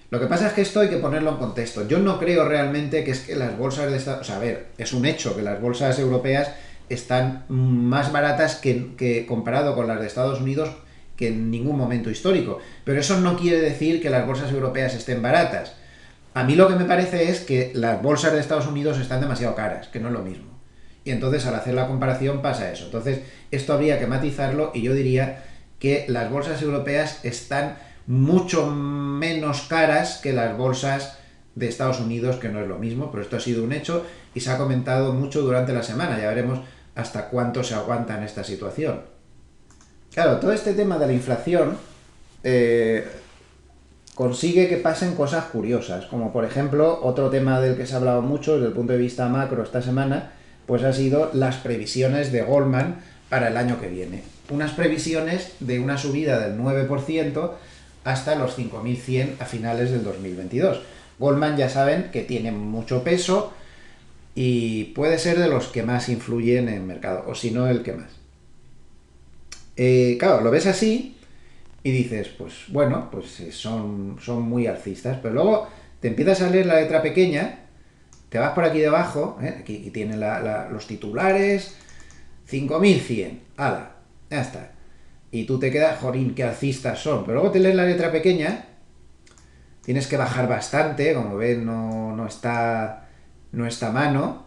Lo que pasa es que esto hay que ponerlo en contexto. Yo no creo realmente que es que las bolsas de Estados... O sea, a ver, es un hecho que las bolsas europeas están más baratas que comparado con las de Estados Unidos que en ningún momento histórico. Pero eso no quiere decir que las bolsas europeas estén baratas. A mí lo que me parece es que las bolsas de Estados Unidos están demasiado caras, que no es lo mismo. Y entonces al hacer la comparación pasa eso. Entonces esto habría que matizarlo y yo diría que las bolsas europeas están mucho menos caras que las bolsas de Estados Unidos, que no es lo mismo, pero esto ha sido un hecho y se ha comentado mucho durante la semana. Ya veremos hasta cuánto se aguanta en esta situación. Claro, todo este tema de la inflación consigue que pasen cosas curiosas, como por ejemplo, otro tema del que se ha hablado mucho desde el punto de vista macro esta semana, pues ha sido las previsiones de Goldman para el año que viene. Unas previsiones de una subida del 9% hasta los 5.100 a finales del 2022. Goldman ya saben que tiene mucho peso y puede ser de los que más influyen en el mercado, o si no el que más. Claro, lo ves así y dices, pues bueno, pues son muy alcistas, pero luego te empiezas a leer la letra pequeña, te vas por aquí debajo, aquí tienen los titulares, 5.100, ¡hala! Ya está. Y tú te quedas, jorín, qué alcistas son, pero luego te lees la letra pequeña, tienes que bajar bastante, como ven no está a mano,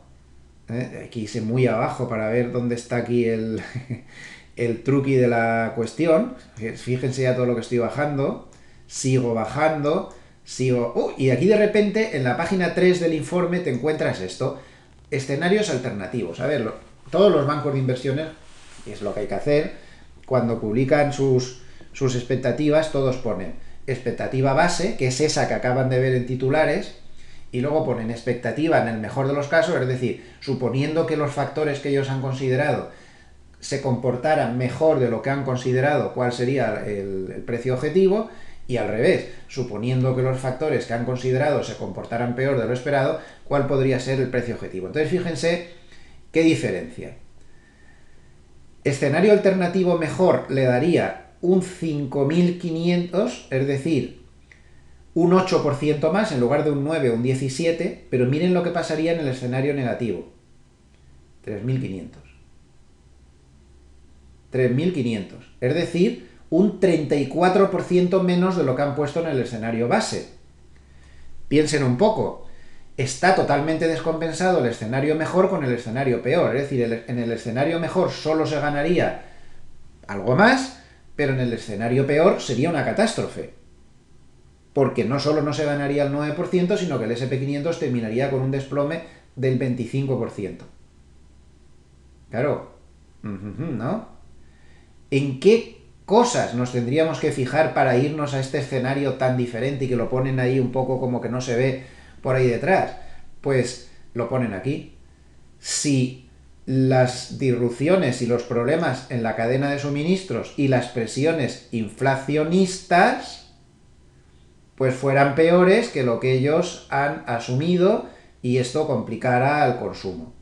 aquí hice muy abajo para ver dónde está aquí el truqui de la cuestión. Fíjense ya todo lo que estoy bajando, sigo bajando, y aquí de repente en la página 3 del informe te encuentras esto, escenarios alternativos. A ver, todos los bancos de inversiones, y es lo que hay que hacer, cuando publican sus expectativas, todos ponen expectativa base, que es esa que acaban de ver en titulares, y luego ponen expectativa en el mejor de los casos, es decir, suponiendo que los factores que ellos han considerado se comportaran mejor de lo que han considerado cuál sería el precio objetivo, y al revés, suponiendo que los factores que han considerado se comportaran peor de lo esperado, cuál podría ser el precio objetivo. Entonces fíjense qué diferencia. Escenario alternativo mejor le daría un 5.500, es decir, un 8% más en lugar de un 9 o un 17, pero miren lo que pasaría en el escenario negativo. 3.500. 3.500. Es decir, un 34% menos de lo que han puesto en el escenario base. Piensen un poco. Está totalmente descompensado el escenario mejor con el escenario peor. Es decir, en el escenario mejor solo se ganaría algo más, pero en el escenario peor sería una catástrofe. Porque no solo no se ganaría el 9%, sino que el SP500 terminaría con un desplome del 25%. Claro, ¿no? ¿En qué cosas nos tendríamos que fijar para irnos a este escenario tan diferente y que lo ponen ahí un poco como que no se ve por ahí detrás? Pues lo ponen aquí. Si las disrupciones y los problemas en la cadena de suministros y las presiones inflacionistas pues fueran peores que lo que ellos han asumido y esto complicara al consumo.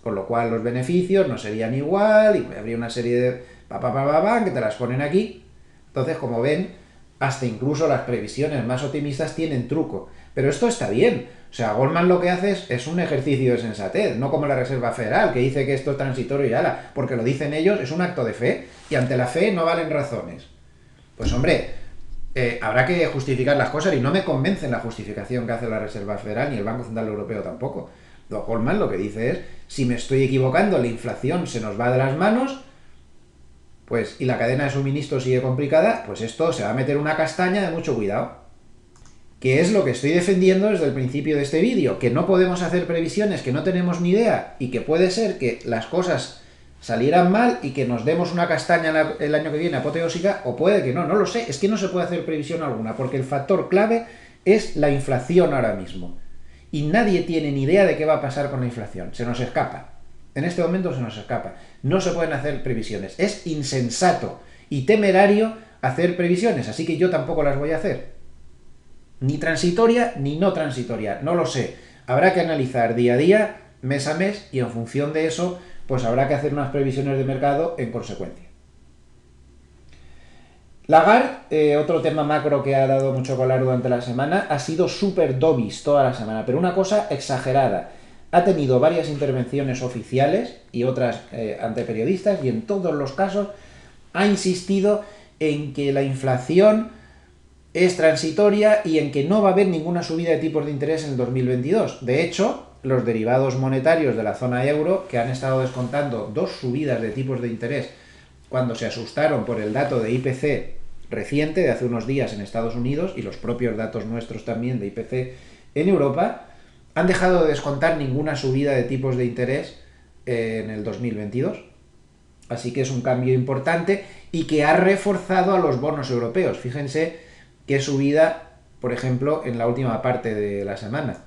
Con lo cual los beneficios no serían igual y habría una serie de que te las ponen aquí. Entonces, como ven, hasta incluso las previsiones más optimistas tienen truco. Pero esto está bien. O sea, Goldman lo que hace es un ejercicio de sensatez, no como la Reserva Federal, que dice que esto es transitorio y ala, porque lo dicen ellos, es un acto de fe, y ante la fe no valen razones. Pues hombre, habrá que justificar las cosas y no me convence la justificación que hace la Reserva Federal ni el Banco Central Europeo tampoco. Goldman lo que dice es, si me estoy equivocando, la inflación se nos va de las manos, pues y la cadena de suministro sigue complicada, pues esto se va a meter una castaña de mucho cuidado. Que es lo que estoy defendiendo desde el principio de este vídeo, que no podemos hacer previsiones, que no tenemos ni idea y que puede ser que las cosas salieran mal y que nos demos una castaña el año que viene apoteósica, o puede que no, no lo sé, es que no se puede hacer previsión alguna, porque el factor clave es la inflación ahora mismo. Y nadie tiene ni idea de qué va a pasar con la inflación, se nos escapa. En este momento se nos escapa. No se pueden hacer previsiones. Es insensato y temerario hacer previsiones, así que yo tampoco las voy a hacer. Ni transitoria ni no transitoria, no lo sé. Habrá que analizar día a día, mes a mes, y en función de eso, pues habrá que hacer unas previsiones de mercado en consecuencia. Lagarde, otro tema macro que ha dado mucho colar durante la semana, ha sido súper dovish toda la semana, pero una cosa exagerada. Ha tenido varias intervenciones oficiales y otras ante periodistas, y en todos los casos ha insistido en que la inflación es transitoria y en que no va a haber ninguna subida de tipos de interés en el 2022. De hecho, los derivados monetarios de la zona euro, que han estado descontando 2 subidas de tipos de interés cuando se asustaron por el dato de IPC reciente de hace unos días en Estados Unidos y los propios datos nuestros también de IPC en Europa, han dejado de descontar ninguna subida de tipos de interés en el 2022. Así que es un cambio importante y que ha reforzado a los bonos europeos. Fíjense qué subida, por ejemplo, en la última parte de la semana.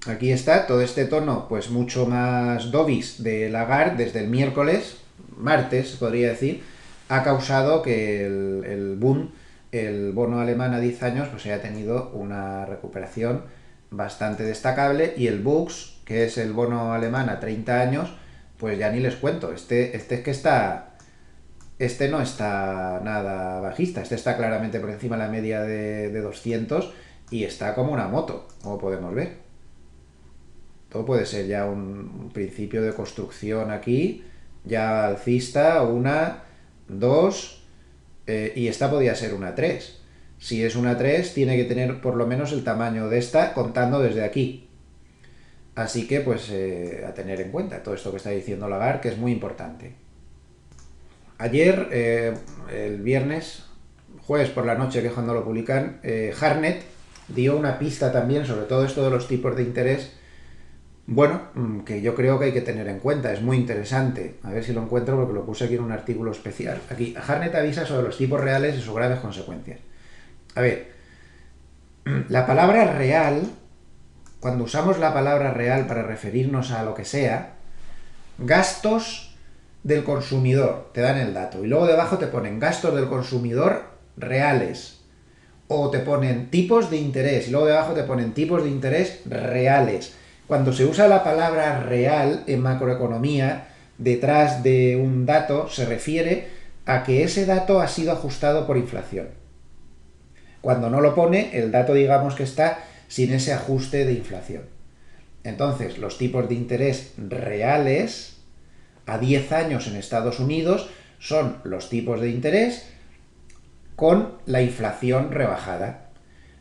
Aquí está todo este tono, pues mucho más dovish de Lagarde desde el martes, podría decir, ha causado que el boom, el bono alemán a 10 años, pues haya tenido una recuperación bastante destacable, y el BUX, que es el bono alemán a 30 años, pues ya ni les cuento, este es que está... Este no está nada bajista, este está claramente por encima de la media de 200 y está como una moto, como podemos ver. Todo puede ser ya un principio de construcción aquí, ya alcista, 1, 2, y esta podría ser una 3. Si es una 3, tiene que tener por lo menos el tamaño de esta, contando desde aquí. Así que, pues, a tener en cuenta todo esto que está diciendo Lagarde, que es muy importante. Ayer, el viernes, jueves por la noche, que es cuando lo publican, Hartnett dio una pista también sobre todo esto de los tipos de interés Bueno, que yo creo que hay que tener en cuenta, es muy interesante. A ver si lo encuentro porque lo puse aquí en un artículo especial. Aquí, Harnett avisa sobre los tipos reales y sus graves consecuencias. A ver, la palabra real, cuando usamos la palabra real para referirnos a lo que sea, gastos del consumidor, te dan el dato. Y luego debajo te ponen gastos del consumidor reales. O te ponen tipos de interés. Y luego debajo te ponen tipos de interés reales. Cuando se usa la palabra real en macroeconomía, detrás de un dato se refiere a que ese dato ha sido ajustado por inflación. Cuando no lo pone, el dato digamos que está sin ese ajuste de inflación. Entonces, los tipos de interés reales a 10 años en Estados Unidos son los tipos de interés con la inflación rebajada.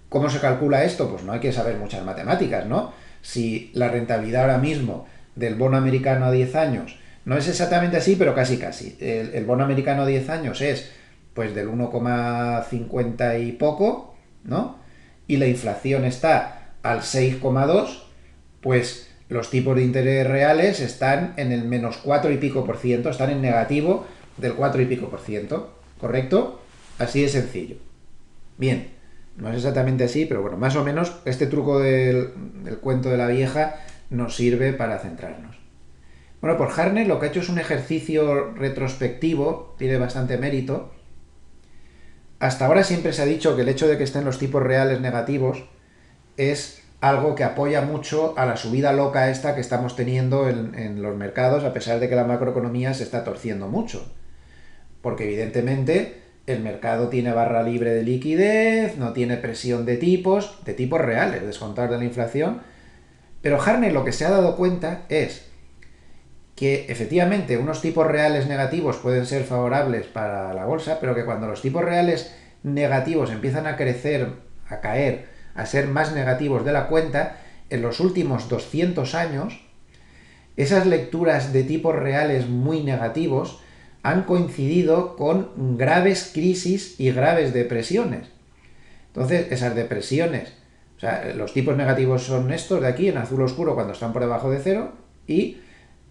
¿Cómo se calcula esto? Pues no hay que saber muchas matemáticas, ¿no? Si la rentabilidad ahora mismo del bono americano a 10 años no es exactamente así, pero casi casi. El bono americano a 10 años es pues del 1,50 y poco, ¿no? Y la inflación está al 6,2, pues los tipos de interés reales están en el menos 4 y pico por ciento, están en negativo del 4 y pico por ciento, ¿correcto? Así de sencillo. Bien, no es exactamente así, pero bueno, más o menos este truco del cuento de la vieja nos sirve para centrarnos. Bueno, por Harnett lo que ha hecho es un ejercicio retrospectivo, tiene bastante mérito. Hasta ahora siempre se ha dicho que el hecho de que estén los tipos reales negativos es algo que apoya mucho a la subida loca esta que estamos teniendo en los mercados, a pesar de que la macroeconomía se está torciendo mucho. Porque evidentemente el mercado tiene barra libre de liquidez, no tiene presión de tipos reales, descontar de la inflación. Pero Harnett lo que se ha dado cuenta es que efectivamente unos tipos reales negativos pueden ser favorables para la bolsa, pero que cuando los tipos reales negativos empiezan a crecer, a caer, a ser más negativos de la cuenta, en los últimos 200 años, esas lecturas de tipos reales muy negativos han coincidido con graves crisis y graves depresiones. Entonces, esas depresiones, o sea, los tipos negativos son estos de aquí, en azul oscuro cuando están por debajo de cero, y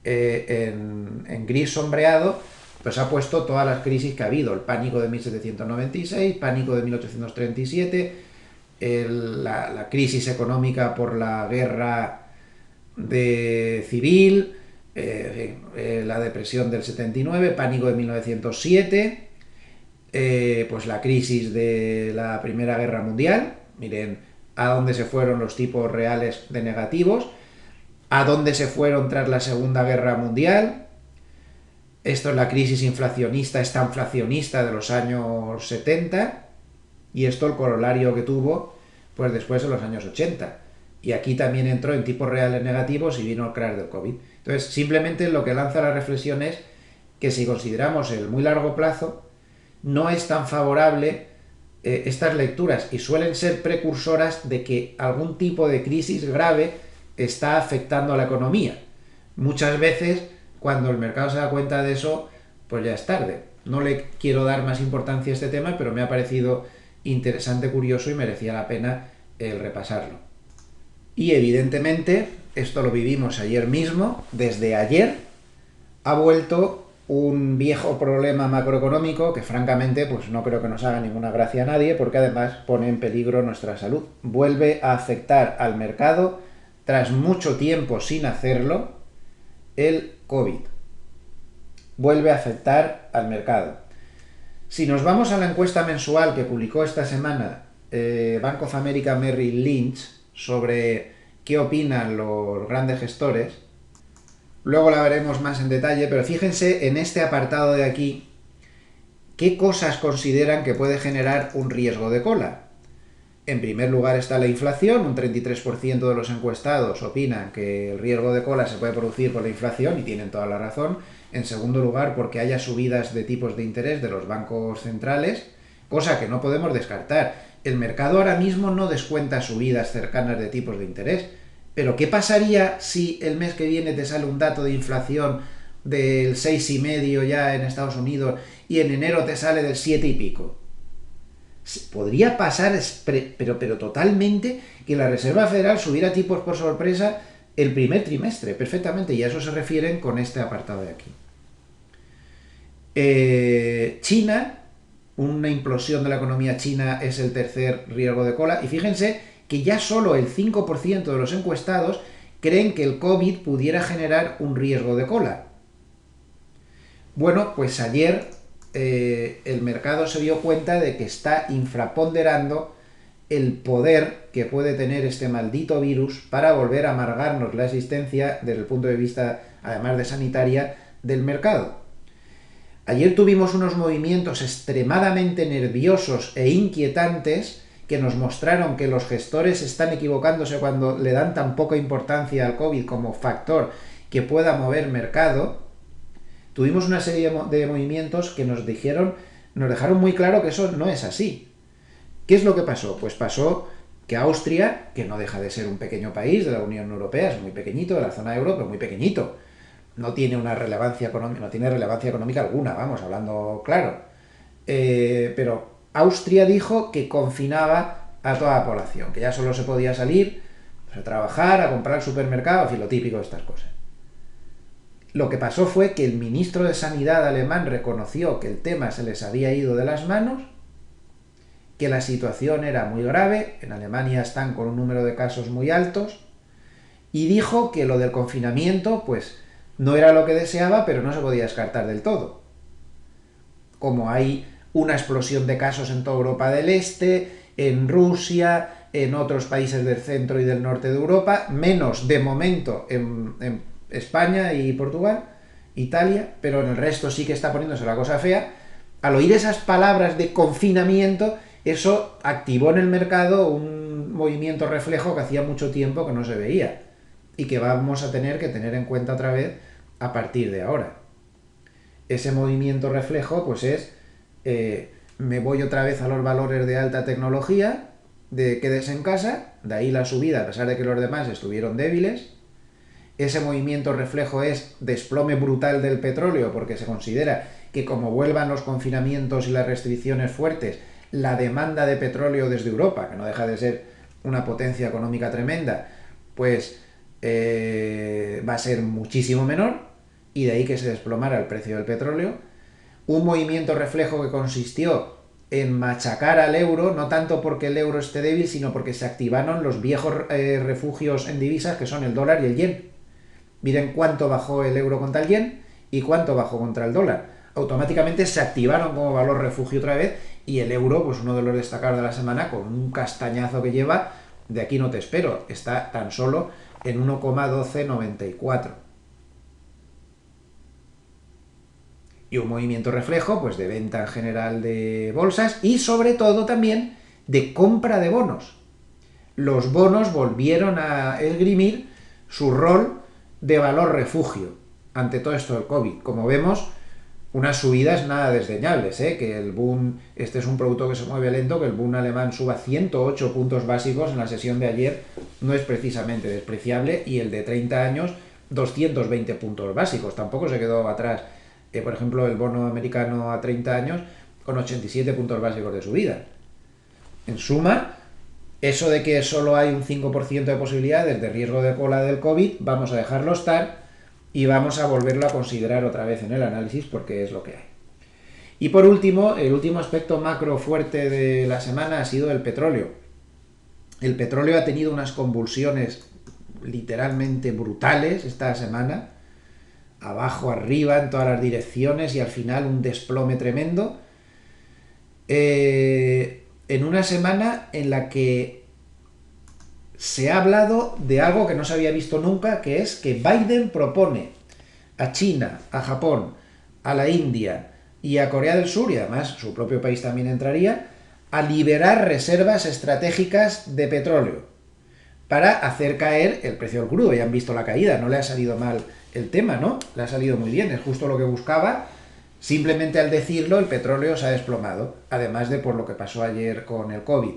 en gris sombreado, pues ha puesto todas las crisis que ha habido. El pánico de 1796, pánico de 1837, la crisis económica por la guerra de civil, la depresión del 79, pánico de 1907, pues la crisis de la Primera Guerra Mundial. Miren a dónde se fueron los tipos reales de negativos, a dónde se fueron tras la Segunda Guerra Mundial. Esto es la crisis inflacionista, estanflacionista de los años 70, y esto el corolario que tuvo pues después de los años 80. Y aquí también entró en tipos reales negativos y vino el crash del COVID. Entonces, simplemente lo que lanza la reflexión es que si consideramos el muy largo plazo, no es tan favorable estas lecturas y suelen ser precursoras de que algún tipo de crisis grave está afectando a la economía. Muchas veces, cuando el mercado se da cuenta de eso, pues ya es tarde. No le quiero dar más importancia a este tema, pero me ha parecido interesante, curioso y merecía la pena el repasarlo. Y evidentemente, esto lo vivimos ayer mismo, desde ayer ha vuelto un viejo problema macroeconómico que francamente pues no creo que nos haga ninguna gracia a nadie, porque además pone en peligro nuestra salud. Vuelve a afectar al mercado tras mucho tiempo sin hacerlo, el COVID. Vuelve a afectar al mercado. Si nos vamos a la encuesta mensual que publicó esta semana Bank of America Merrill Lynch sobre qué opinan los grandes gestores, luego la veremos más en detalle, pero fíjense en este apartado de aquí qué cosas consideran que puede generar un riesgo de cola. En primer lugar está la inflación, un 33% de los encuestados opinan que el riesgo de cola se puede producir por la inflación y tienen toda la razón. En segundo lugar, porque haya subidas de tipos de interés de los bancos centrales, cosa que no podemos descartar. El mercado ahora mismo no descuenta subidas cercanas de tipos de interés, pero ¿qué pasaría si el mes que viene te sale un dato de inflación del 6,5 ya en Estados Unidos y en enero te sale del 7 y pico? Podría pasar, pero totalmente, que la Reserva Federal subiera tipos por sorpresa el primer trimestre, perfectamente, y a eso se refieren con este apartado de aquí. China, una implosión de la economía china es el tercer riesgo de cola, y fíjense que ya solo el 5% de los encuestados creen que el COVID pudiera generar un riesgo de cola. Bueno, pues ayer el mercado se dio cuenta de que está infraponderando el poder que puede tener este maldito virus para volver a amargarnos la existencia desde el punto de vista, además de sanitaria, del mercado. Ayer tuvimos unos movimientos extremadamente nerviosos e inquietantes que nos mostraron que los gestores están equivocándose cuando le dan tan poca importancia al COVID como factor que pueda mover mercado. Tuvimos una serie de movimientos que nos dejaron muy claro que eso no es así. ¿Qué es lo que pasó? Pues pasó que Austria, que no deja de ser un pequeño país de la Unión Europea, es muy pequeñito, de la zona euro, pero muy pequeñito, no tiene una relevancia económica, no tiene relevancia económica alguna, vamos, hablando claro. Pero Austria dijo que confinaba a toda la población, que ya solo se podía salir pues, a trabajar, a comprar al supermercado, en fin, lo típico de estas cosas. Lo que pasó fue que el ministro de Sanidad alemán reconoció que el tema se les había ido de las manos, que la situación era muy grave, en Alemania están con un número de casos muy altos, y dijo que lo del confinamiento, pues, no era lo que deseaba, pero no se podía descartar del todo. Como hay una explosión de casos en toda Europa del Este, en Rusia, en otros países del centro y del norte de Europa, menos de momento en España y Portugal, Italia, pero en el resto sí que está poniéndose la cosa fea. Al oír esas palabras de confinamiento, eso activó en el mercado un movimiento reflejo que hacía mucho tiempo que no se veía y que vamos a tener que tener en cuenta otra vez a partir de ahora. Ese movimiento reflejo pues es me voy otra vez a los valores de alta tecnología, de quédese en casa, de ahí la subida a pesar de que los demás estuvieron débiles. Ese movimiento reflejo es desplome brutal del petróleo porque se considera que como vuelvan los confinamientos y las restricciones fuertes, la demanda de petróleo desde Europa, que no deja de ser una potencia económica tremenda, pues va a ser muchísimo menor, y de ahí que se desplomara el precio del petróleo. Un movimiento reflejo que consistió en machacar al euro, no tanto porque el euro esté débil, sino porque se activaron los viejos refugios en divisas que son el dólar y el yen. Miren cuánto bajó el euro contra el yen y cuánto bajó contra el dólar. Automáticamente se activaron como valor refugio otra vez, y el euro, pues uno de los destacados de la semana, con un castañazo que lleva, de aquí no te espero, está tan solo en 1,1294. Y un movimiento reflejo pues de venta en general de bolsas y sobre todo también de compra de bonos. Los bonos volvieron a esgrimir su rol de valor refugio ante todo esto del COVID. Como vemos, unas subidas nada desdeñables, que el boom, este es un producto que se mueve lento, que el boom alemán suba 108 puntos básicos en la sesión de ayer no es precisamente despreciable, y el de 30 años 220 puntos básicos, tampoco se quedó atrás. Por ejemplo, el bono americano a 30 años con 87 puntos básicos de subida. En suma, eso de que solo hay un 5% de posibilidades de riesgo de cola del COVID, vamos a dejarlo estar y vamos a volverlo a considerar otra vez en el análisis porque es lo que hay. Y por último, el último aspecto macro fuerte de la semana ha sido el petróleo. El petróleo ha tenido unas convulsiones literalmente brutales esta semana, abajo, arriba, en todas las direcciones, y al final un desplome tremendo. En una semana en la que se ha hablado de algo que no se había visto nunca, que es que Biden propone a China, a Japón, a la India y a Corea del Sur, y además su propio país también entraría, a liberar reservas estratégicas de petróleo para hacer caer el precio del crudo. Ya han visto la caída, no le ha salido mal el tema, ¿no? Le ha salido muy bien, es justo lo que buscaba. Simplemente al decirlo, el petróleo se ha desplomado, además de por lo que pasó ayer con el COVID.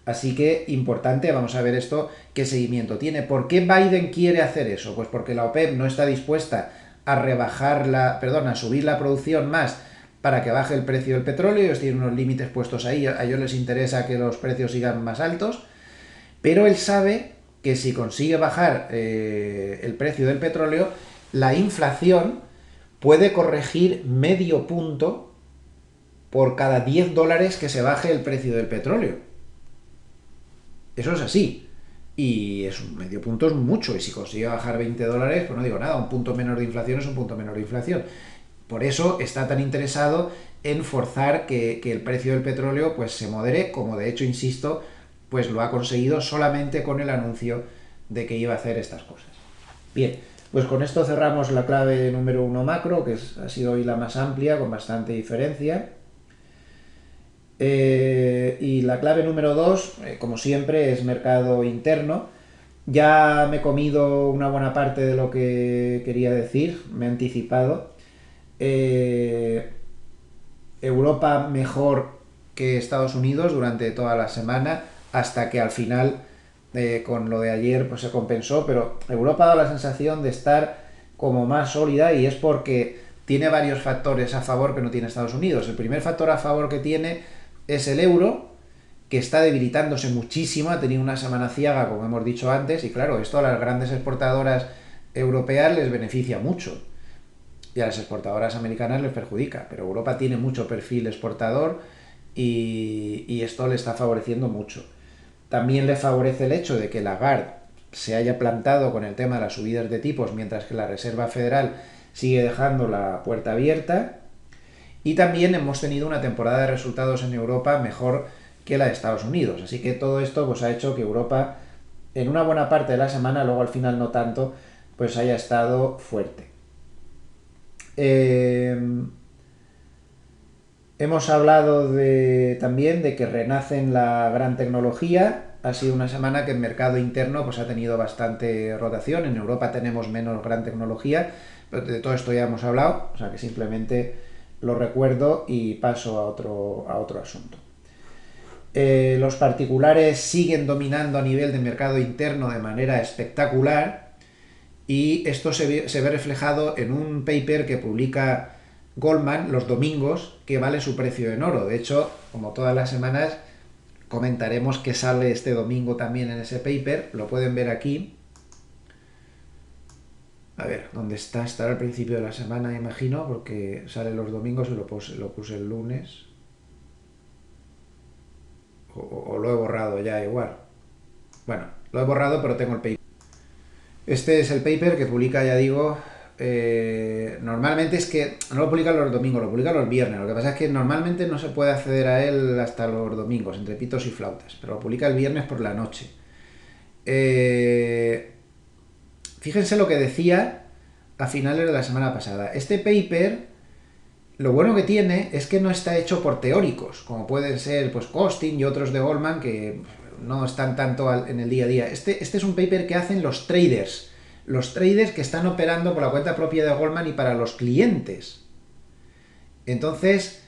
Así que, importante, vamos a ver esto, qué seguimiento tiene. ¿Por qué Biden quiere hacer eso? Pues porque la OPEP no está dispuesta a subir la producción más para que baje el precio del petróleo. Ellos tienen unos límites puestos ahí, a ellos les interesa que los precios sigan más altos, pero él sabe que si consigue bajar el precio del petróleo, la inflación puede corregir medio punto por cada 10 dólares que se baje el precio del petróleo. Eso es así. Y es un medio punto es mucho. Y si consigue bajar 20 dólares, pues no digo nada. Un punto menor de inflación es un punto menor de inflación. Por eso está tan interesado en forzar que el precio del petróleo pues se modere, como de hecho, insisto, pues lo ha conseguido solamente con el anuncio de que iba a hacer estas cosas. Bien, pues con esto cerramos la clave número 1 macro, que ha sido hoy la más amplia, con bastante diferencia. Y la clave número 2, como siempre, es mercado interno. Ya me he comido una buena parte de lo que quería decir, me he anticipado. Europa mejor que Estados Unidos durante toda la semana, hasta que al final, con lo de ayer, pues se compensó, pero Europa ha dado la sensación de estar como más sólida, y es porque tiene varios factores a favor que no tiene Estados Unidos. El primer factor a favor que tiene es el euro, que está debilitándose muchísimo, ha tenido una semana ciaga, como hemos dicho antes, y claro, esto a las grandes exportadoras europeas les beneficia mucho y a las exportadoras americanas les perjudica, pero Europa tiene mucho perfil exportador y esto le está favoreciendo mucho. También le favorece el hecho de que Lagarde se haya plantado con el tema de las subidas de tipos, mientras que la Reserva Federal sigue dejando la puerta abierta. Y también hemos tenido una temporada de resultados en Europa mejor que la de Estados Unidos. Así que todo esto pues ha hecho que Europa, en una buena parte de la semana, luego al final no tanto, pues haya estado fuerte. Hemos hablado también de que renace en la gran tecnología. Ha sido una semana que el mercado interno pues, ha tenido bastante rotación. En Europa tenemos menos gran tecnología, pero de todo esto ya hemos hablado, o sea que simplemente lo recuerdo y paso a otro asunto. Los particulares siguen dominando a nivel de mercado interno de manera espectacular, y esto se ve reflejado en un paper que publica Goldman los domingos, que vale su precio en oro. De hecho, como todas las semanas, comentaremos que sale este domingo también en ese paper. Lo pueden ver aquí. A ver, ¿dónde está? Estará al principio de la semana, imagino, porque sale los domingos y lo puse el lunes. O lo he borrado ya, igual. Bueno, lo he borrado, pero tengo el paper. Este es el paper que publica, ya digo, normalmente es que no lo publican los domingos, lo publican los viernes. Lo que pasa es que normalmente no se puede acceder a él hasta los domingos, entre pitos y flautas, pero lo publica el viernes por la noche. Fíjense lo que decía a finales de la semana pasada. Este paper, lo bueno que tiene es que no está hecho por teóricos, como pueden ser pues Costin y otros de Goldman, que no están tanto en el día a día. Este es un paper que hacen los traders que están operando por la cuenta propia de Goldman y para los clientes. Entonces,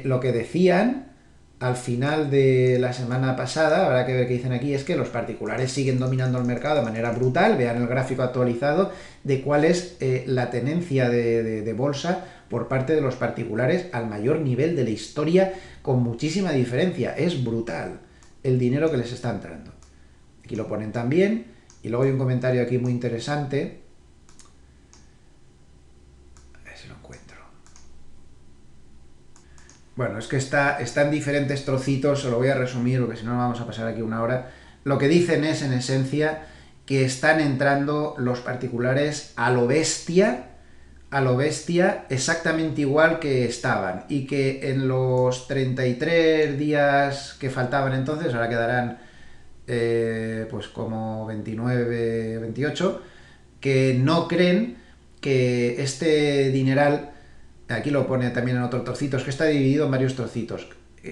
lo que decían al final de la semana pasada, habrá que ver qué dicen aquí, es que los particulares siguen dominando el mercado de manera brutal. Vean el gráfico actualizado de cuál es la tenencia de bolsa por parte de los particulares al mayor nivel de la historia, con muchísima diferencia. Es brutal el dinero que les está entrando. Aquí lo ponen también. Y luego hay un comentario aquí muy interesante. A ver si lo encuentro. Bueno, es que está en diferentes trocitos, se lo voy a resumir porque si no vamos a pasar aquí una hora. Lo que dicen es, en esencia, que están entrando los particulares a lo bestia, exactamente igual que estaban, y que en los 33 días que faltaban entonces, ahora quedarán pues como 29, 28, que no creen que este dineral, aquí lo pone también en otros trocitos, que está dividido en varios trocitos,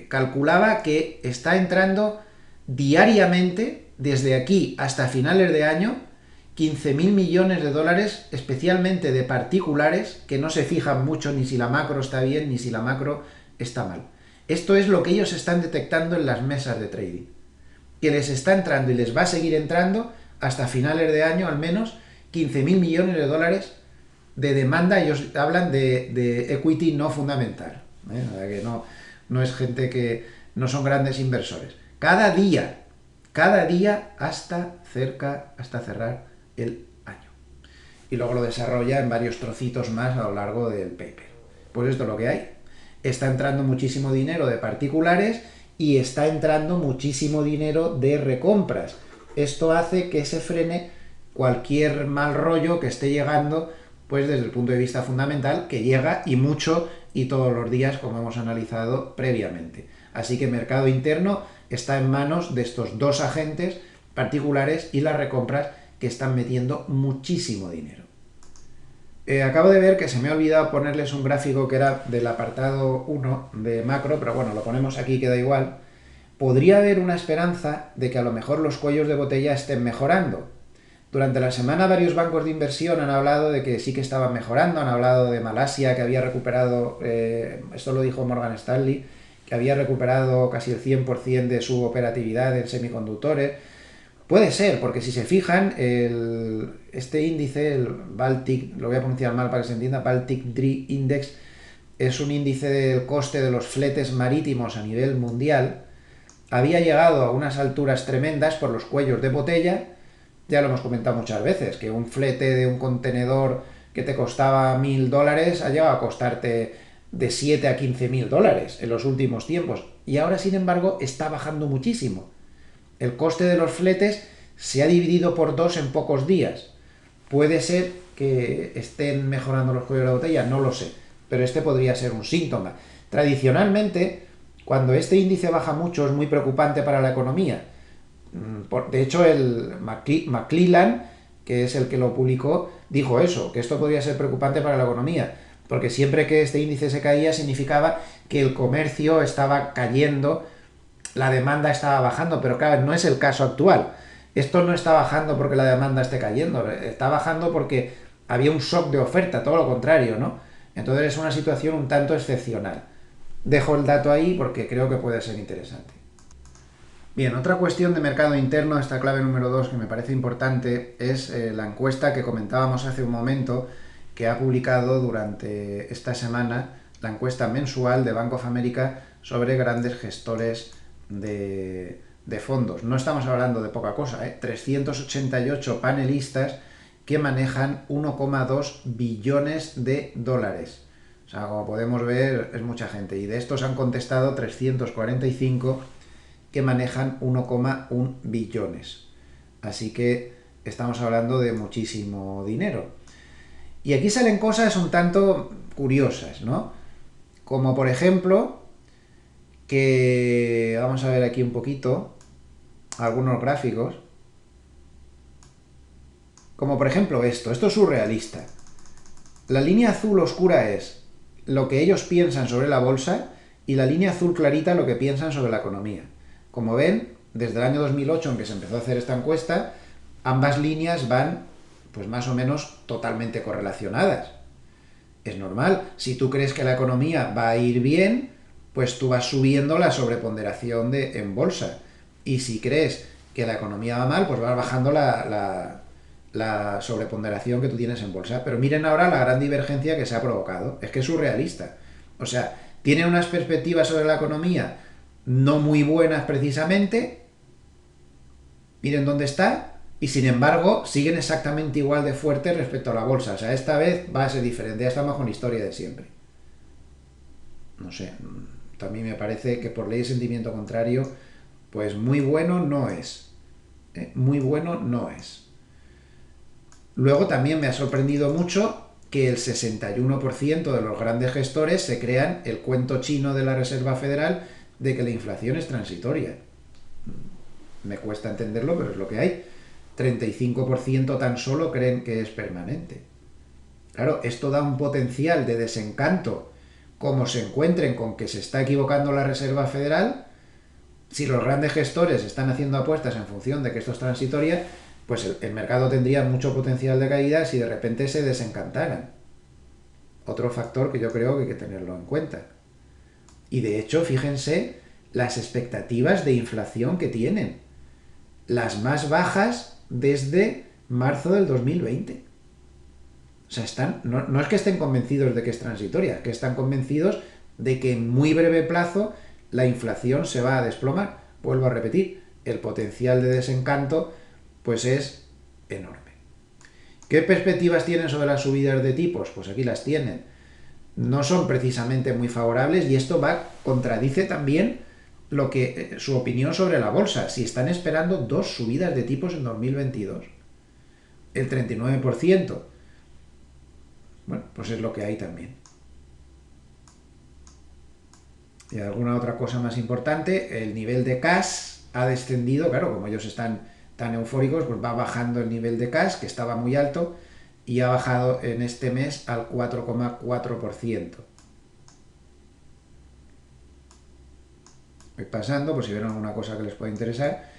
calculaba que está entrando diariamente, desde aquí hasta finales de año, 15.000 millones de dólares, especialmente de particulares, que no se fijan mucho ni si la macro está bien ni si la macro está mal. Esto es lo que ellos están detectando en las mesas de trading, que les está entrando y les va a seguir entrando hasta finales de año al menos 15.000 millones de dólares de demanda. Ellos hablan de equity no fundamental, que no es gente que no son grandes inversores. Cada día cada día hasta cerrar el año. Y luego lo desarrolla en varios trocitos más a lo largo del paper. Pues esto es lo que hay. Está entrando muchísimo dinero de particulares y está entrando muchísimo dinero de recompras. Esto hace que se frene cualquier mal rollo que esté llegando, pues desde el punto de vista fundamental, que llega y mucho y todos los días, como hemos analizado previamente. Así que el mercado interno está en manos de estos dos agentes particulares y las recompras que están metiendo muchísimo dinero. Acabo de ver que se me ha olvidado ponerles un gráfico que era del apartado 1 de macro, pero bueno, lo ponemos aquí, queda igual. Podría haber una esperanza de que a lo mejor los cuellos de botella estén mejorando. Durante la semana varios bancos de inversión han hablado de que sí que estaban mejorando, han hablado de Malasia, que había recuperado, esto lo dijo Morgan Stanley, que había recuperado casi el 100% de su operatividad en semiconductores. Puede ser, porque si se fijan, este índice, el Baltic, lo voy a pronunciar mal para que se entienda, Baltic Dry Index, es un índice del coste de los fletes marítimos a nivel mundial. Había llegado a unas alturas tremendas por los cuellos de botella. Ya lo hemos comentado muchas veces, que un flete de un contenedor que te costaba $1.000 ha llegado a costarte de 7 a 15.000 dólares en los últimos tiempos. Y ahora, sin embargo, está bajando muchísimo. El coste de los fletes se ha dividido por 2 en pocos días. Puede ser que estén mejorando los cuellos de la botella, no lo sé, pero este podría ser un síntoma. Tradicionalmente, cuando este índice baja mucho, es muy preocupante para la economía. De hecho, el McClellan, que es el que lo publicó, dijo eso, que esto podría ser preocupante para la economía, porque siempre que este índice se caía significaba que el comercio estaba cayendo, la demanda estaba bajando, pero claro, no es el caso actual. Esto no está bajando porque la demanda esté cayendo, está bajando porque había un shock de oferta, todo lo contrario, ¿no? Entonces es una situación un tanto excepcional. Dejo el dato ahí porque creo que puede ser interesante. Bien, otra cuestión de mercado interno, esta clave número 2 que me parece importante, es la encuesta que comentábamos hace un momento, que ha publicado durante esta semana la encuesta mensual de Bank of America sobre grandes gestores de fondos. No estamos hablando de poca cosa, 388 panelistas que manejan 1,2 billones de dólares. O sea, como podemos ver, es mucha gente. Y de estos han contestado 345 que manejan 1,1 billones. Así que estamos hablando de muchísimo dinero. Y aquí salen cosas un tanto curiosas, ¿no? Como por ejemplo, que vamos a ver aquí un poquito algunos gráficos. Como por ejemplo esto es surrealista. La línea azul oscura es lo que ellos piensan sobre la bolsa y la línea azul clarita lo que piensan sobre la economía. Como ven, desde el año 2008 en que se empezó a hacer esta encuesta, ambas líneas van pues más o menos totalmente correlacionadas. Es normal, si tú crees que la economía va a ir bien, pues tú vas subiendo la sobreponderación en bolsa. Y si crees que la economía va mal, pues vas bajando la sobreponderación que tú tienes en bolsa. Pero miren ahora la gran divergencia que se ha provocado. Es que es surrealista. O sea, tiene unas perspectivas sobre la economía no muy buenas precisamente. Miren dónde está. Y sin embargo, siguen exactamente igual de fuertes respecto a la bolsa. O sea, esta vez va a ser diferente. Ya estamos con la historia de siempre. No sé, también me parece que por ley de sentimiento contrario, pues muy bueno no es. Muy bueno no es. Luego también me ha sorprendido mucho que el 61% de los grandes gestores se crean el cuento chino de la Reserva Federal de que la inflación es transitoria. Me cuesta entenderlo, pero es lo que hay. 35% tan solo creen que es permanente. Claro, esto da un potencial de desencanto. Como se encuentren con que se está equivocando la Reserva Federal, si los grandes gestores están haciendo apuestas en función de que esto es transitoria, pues el mercado tendría mucho potencial de caída si de repente se desencantaran. Otro factor que yo creo que hay que tenerlo en cuenta. Y de hecho, fíjense las expectativas de inflación que tienen. Las más bajas desde marzo del 2020. O sea, no es que estén convencidos de que es transitoria, es que están convencidos de que en muy breve plazo la inflación se va a desplomar. Vuelvo a repetir, el potencial de desencanto pues es enorme. ¿Qué perspectivas tienen sobre las subidas de tipos? Pues aquí las tienen. No son precisamente muy favorables y esto contradice también su opinión sobre la bolsa. Si están esperando 2 subidas de tipos en 2022, el 39%, bueno, pues es lo que hay también. Y alguna otra cosa más importante, el nivel de cash ha descendido, claro, como ellos están tan eufóricos, pues va bajando el nivel de cash, que estaba muy alto, y ha bajado en este mes al 4,4%. Voy pasando, por si ven alguna cosa que les pueda interesar.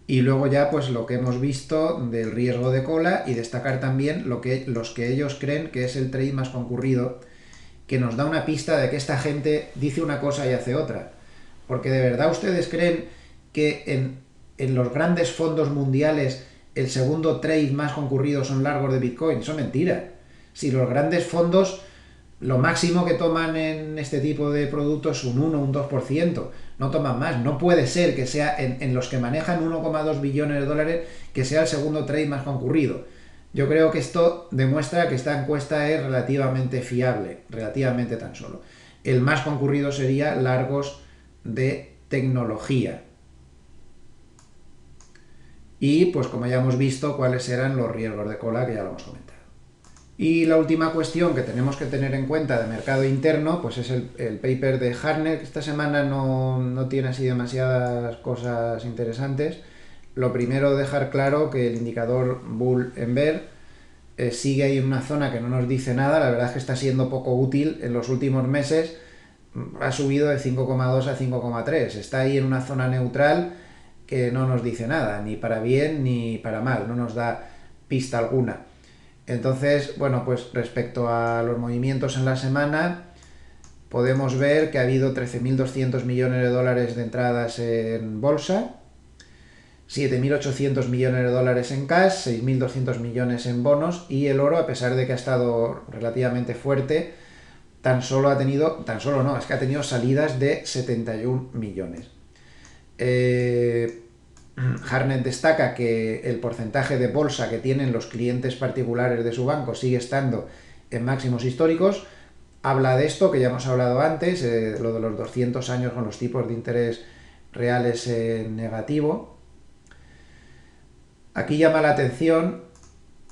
Y luego ya pues lo que hemos visto del riesgo de cola y destacar también los que ellos creen que es el trade más concurrido, que nos da una pista de que esta gente dice una cosa y hace otra. Porque de verdad ustedes creen que en los grandes fondos mundiales el segundo trade más concurrido son largos de Bitcoin. Eso es mentira. Si los grandes fondos, lo máximo que toman en este tipo de productos es un 1, un 2%. No toman más. No puede ser que sea en los que manejan 1,2 billones de dólares que sea el segundo trade más concurrido. Yo creo que esto demuestra que esta encuesta es relativamente fiable, relativamente tan solo. El más concurrido sería largos de tecnología. Y pues como ya hemos visto, cuáles eran los riesgos de cola, que ya lo hemos comentado. Y la última cuestión que tenemos que tener en cuenta de mercado interno, pues es el paper de Hartnett, que esta semana no tiene así demasiadas cosas interesantes. Lo primero, dejar claro que el indicador Bull en Bear sigue ahí en una zona que no nos dice nada. La verdad es que está siendo poco útil en los últimos meses. Ha subido de 5,2 a 5,3. Está ahí en una zona neutral que no nos dice nada, ni para bien ni para mal, no nos da pista alguna. Entonces, bueno, pues respecto a los movimientos en la semana, podemos ver que ha habido 13.200 millones de dólares de entradas en bolsa, 7.800 millones de dólares en cash, 6.200 millones en bonos, y el oro, a pesar de que ha estado relativamente fuerte, es que ha tenido salidas de 71 millones. Hartnett destaca que el porcentaje de bolsa que tienen los clientes particulares de su banco sigue estando en máximos históricos. Habla de esto, que ya hemos hablado antes, lo de los 200 años con los tipos de interés reales en negativo. Aquí llama la atención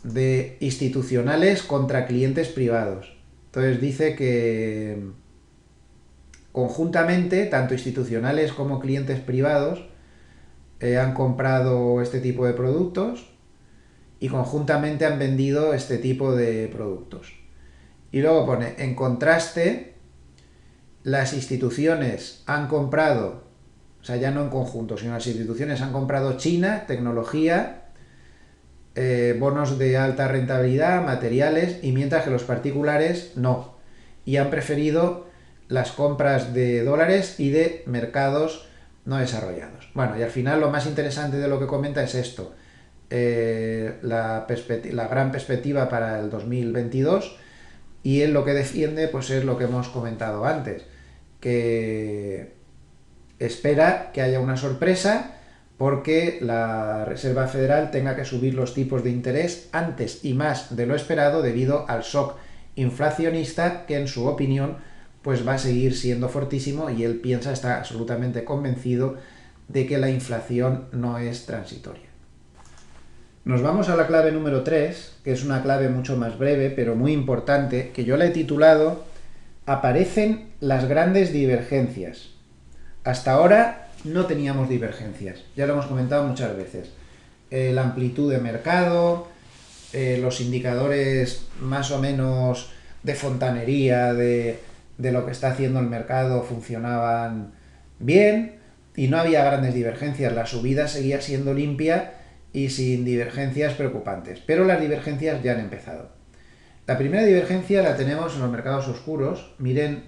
de institucionales contra clientes privados. Entonces dice que conjuntamente, tanto institucionales como clientes privados han comprado este tipo de productos y conjuntamente han vendido este tipo de productos. Y luego pone, en contraste, las instituciones han comprado, o sea, ya no en conjunto, sino las instituciones han comprado China, tecnología, bonos de alta rentabilidad, materiales, y mientras que los particulares no. Y han preferido las compras de dólares y de mercados no desarrollados. Bueno, y al final lo más interesante de lo que comenta es esto. La gran perspectiva para el 2022, y él lo que defiende pues es lo que hemos comentado antes, que espera que haya una sorpresa porque la Reserva Federal tenga que subir los tipos de interés antes y más de lo esperado debido al shock inflacionista que en su opinión pues va a seguir siendo fortísimo, y él está absolutamente convencido de que la inflación no es transitoria. Nos vamos a la clave número 3, que es una clave mucho más breve, pero muy importante, que yo la he titulado Aparecen las grandes divergencias. Hasta ahora no teníamos divergencias, ya lo hemos comentado muchas veces. La amplitud de mercado, los indicadores más o menos de fontanería de lo que está haciendo el mercado funcionaban bien y no había grandes divergencias. La subida seguía siendo limpia y sin divergencias preocupantes, pero las divergencias ya han empezado. La primera divergencia la tenemos en los mercados oscuros. Miren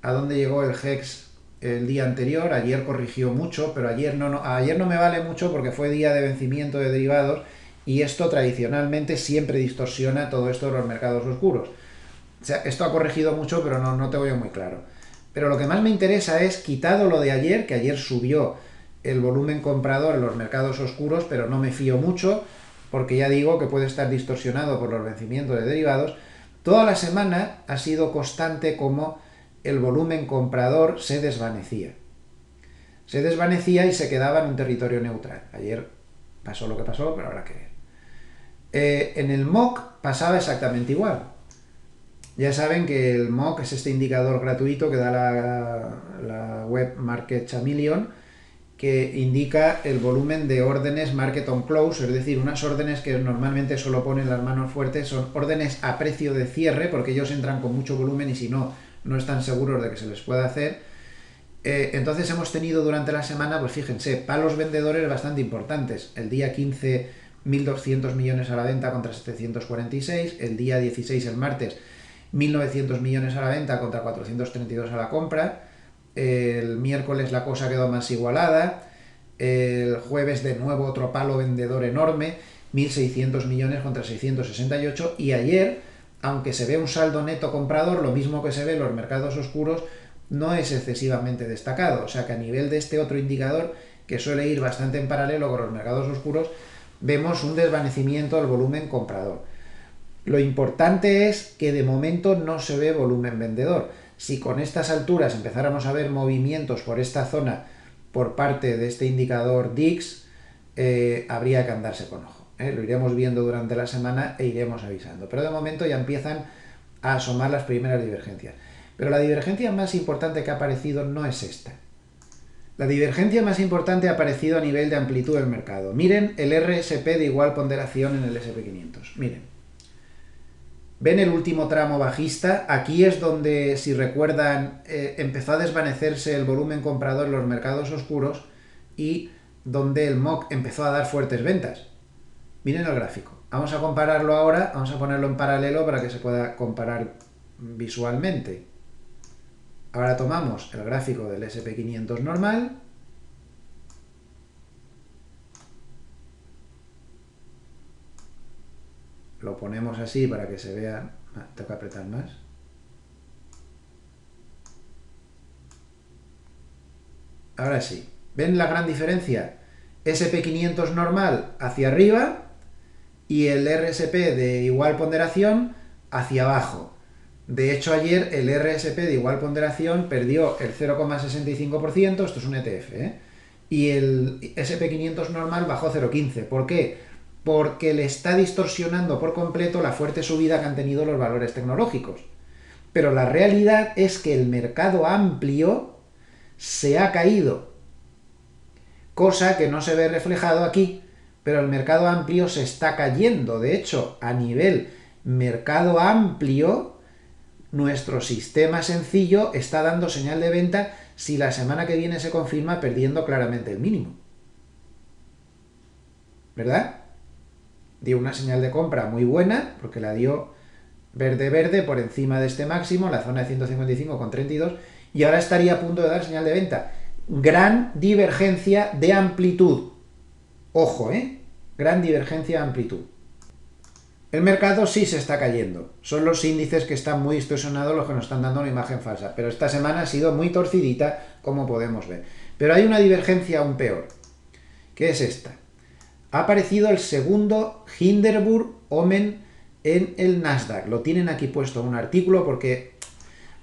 a dónde llegó el HEX el día anterior. Ayer corrigió mucho, pero ayer no me vale mucho porque fue día de vencimiento de derivados, y esto tradicionalmente siempre distorsiona todo esto de los mercados oscuros. O sea, esto ha corregido mucho, pero no te veo muy claro. Pero lo que más me interesa es, quitado lo de ayer, que ayer subió el volumen comprador en los mercados oscuros, pero no me fío mucho, porque ya digo que puede estar distorsionado por los vencimientos de derivados. Toda la semana ha sido constante como el volumen comprador se desvanecía. Se desvanecía y se quedaba en un territorio neutral. Ayer pasó lo que pasó, pero habrá que ver. En el MOC pasaba exactamente igual. Ya saben que el MOC es este indicador gratuito que da la web Market Chameleon, que indica el volumen de órdenes Market on Close, es decir, unas órdenes que normalmente solo ponen las manos fuertes, son órdenes a precio de cierre, porque ellos entran con mucho volumen y si no, no están seguros de que se les pueda hacer. Entonces hemos tenido durante la semana, pues fíjense, palos vendedores bastante importantes. El día 15, 1.200 millones a la venta contra 746, el día 16, el martes, 1.900 millones a la venta contra 432 a la compra. El miércoles la cosa quedó más igualada. El jueves de nuevo otro palo vendedor enorme, 1.600 millones contra 668. Y ayer, aunque se ve un saldo neto comprador, lo mismo que se ve en los mercados oscuros, no es excesivamente destacado. O sea que a nivel de este otro indicador, que suele ir bastante en paralelo con los mercados oscuros, vemos un desvanecimiento del volumen comprador. Lo importante es que de momento no se ve volumen vendedor. Si con estas alturas empezáramos a ver movimientos por esta zona por parte de este indicador DIX, habría que andarse con ojo. Lo iremos viendo durante la semana e iremos avisando. Pero de momento ya empiezan a asomar las primeras divergencias. Pero la divergencia más importante que ha aparecido no es esta. La divergencia más importante ha aparecido a nivel de amplitud del mercado. Miren el RSP de igual ponderación en el SP500. Miren. ¿Ven el último tramo bajista? Aquí es donde, si recuerdan, empezó a desvanecerse el volumen comprador en los mercados oscuros y donde el MOC empezó a dar fuertes ventas. Miren el gráfico. Vamos a compararlo ahora, vamos a ponerlo en paralelo para que se pueda comparar visualmente. Ahora tomamos el gráfico del SP500 normal. Lo ponemos así para que se vea. Tengo que apretar más. Ahora sí. ¿Ven la gran diferencia? SP500 normal hacia arriba y el RSP de igual ponderación hacia abajo. De hecho, ayer el RSP de igual ponderación perdió el 0,65%, esto es un ETF, y el SP500 normal bajó 0,15%. ¿Por qué? Porque le está distorsionando por completo la fuerte subida que han tenido los valores tecnológicos. Pero la realidad es que el mercado amplio se ha caído, cosa que no se ve reflejado aquí, pero el mercado amplio se está cayendo. De hecho, a nivel mercado amplio, nuestro sistema sencillo está dando señal de venta si la semana que viene se confirma perdiendo claramente el mínimo. ¿Verdad? Dio una señal de compra muy buena, porque la dio verde por encima de este máximo, la zona de 155,32, y ahora estaría a punto de dar señal de venta. Gran divergencia de amplitud. Ojo, gran divergencia de amplitud. El mercado sí se está cayendo. Son los índices que están muy distorsionados los que nos están dando una imagen falsa. Pero esta semana ha sido muy torcidita, como podemos ver. Pero hay una divergencia aún peor, que es esta. Ha aparecido el segundo Hindenburg Omen en el Nasdaq. Lo tienen aquí puesto en un artículo porque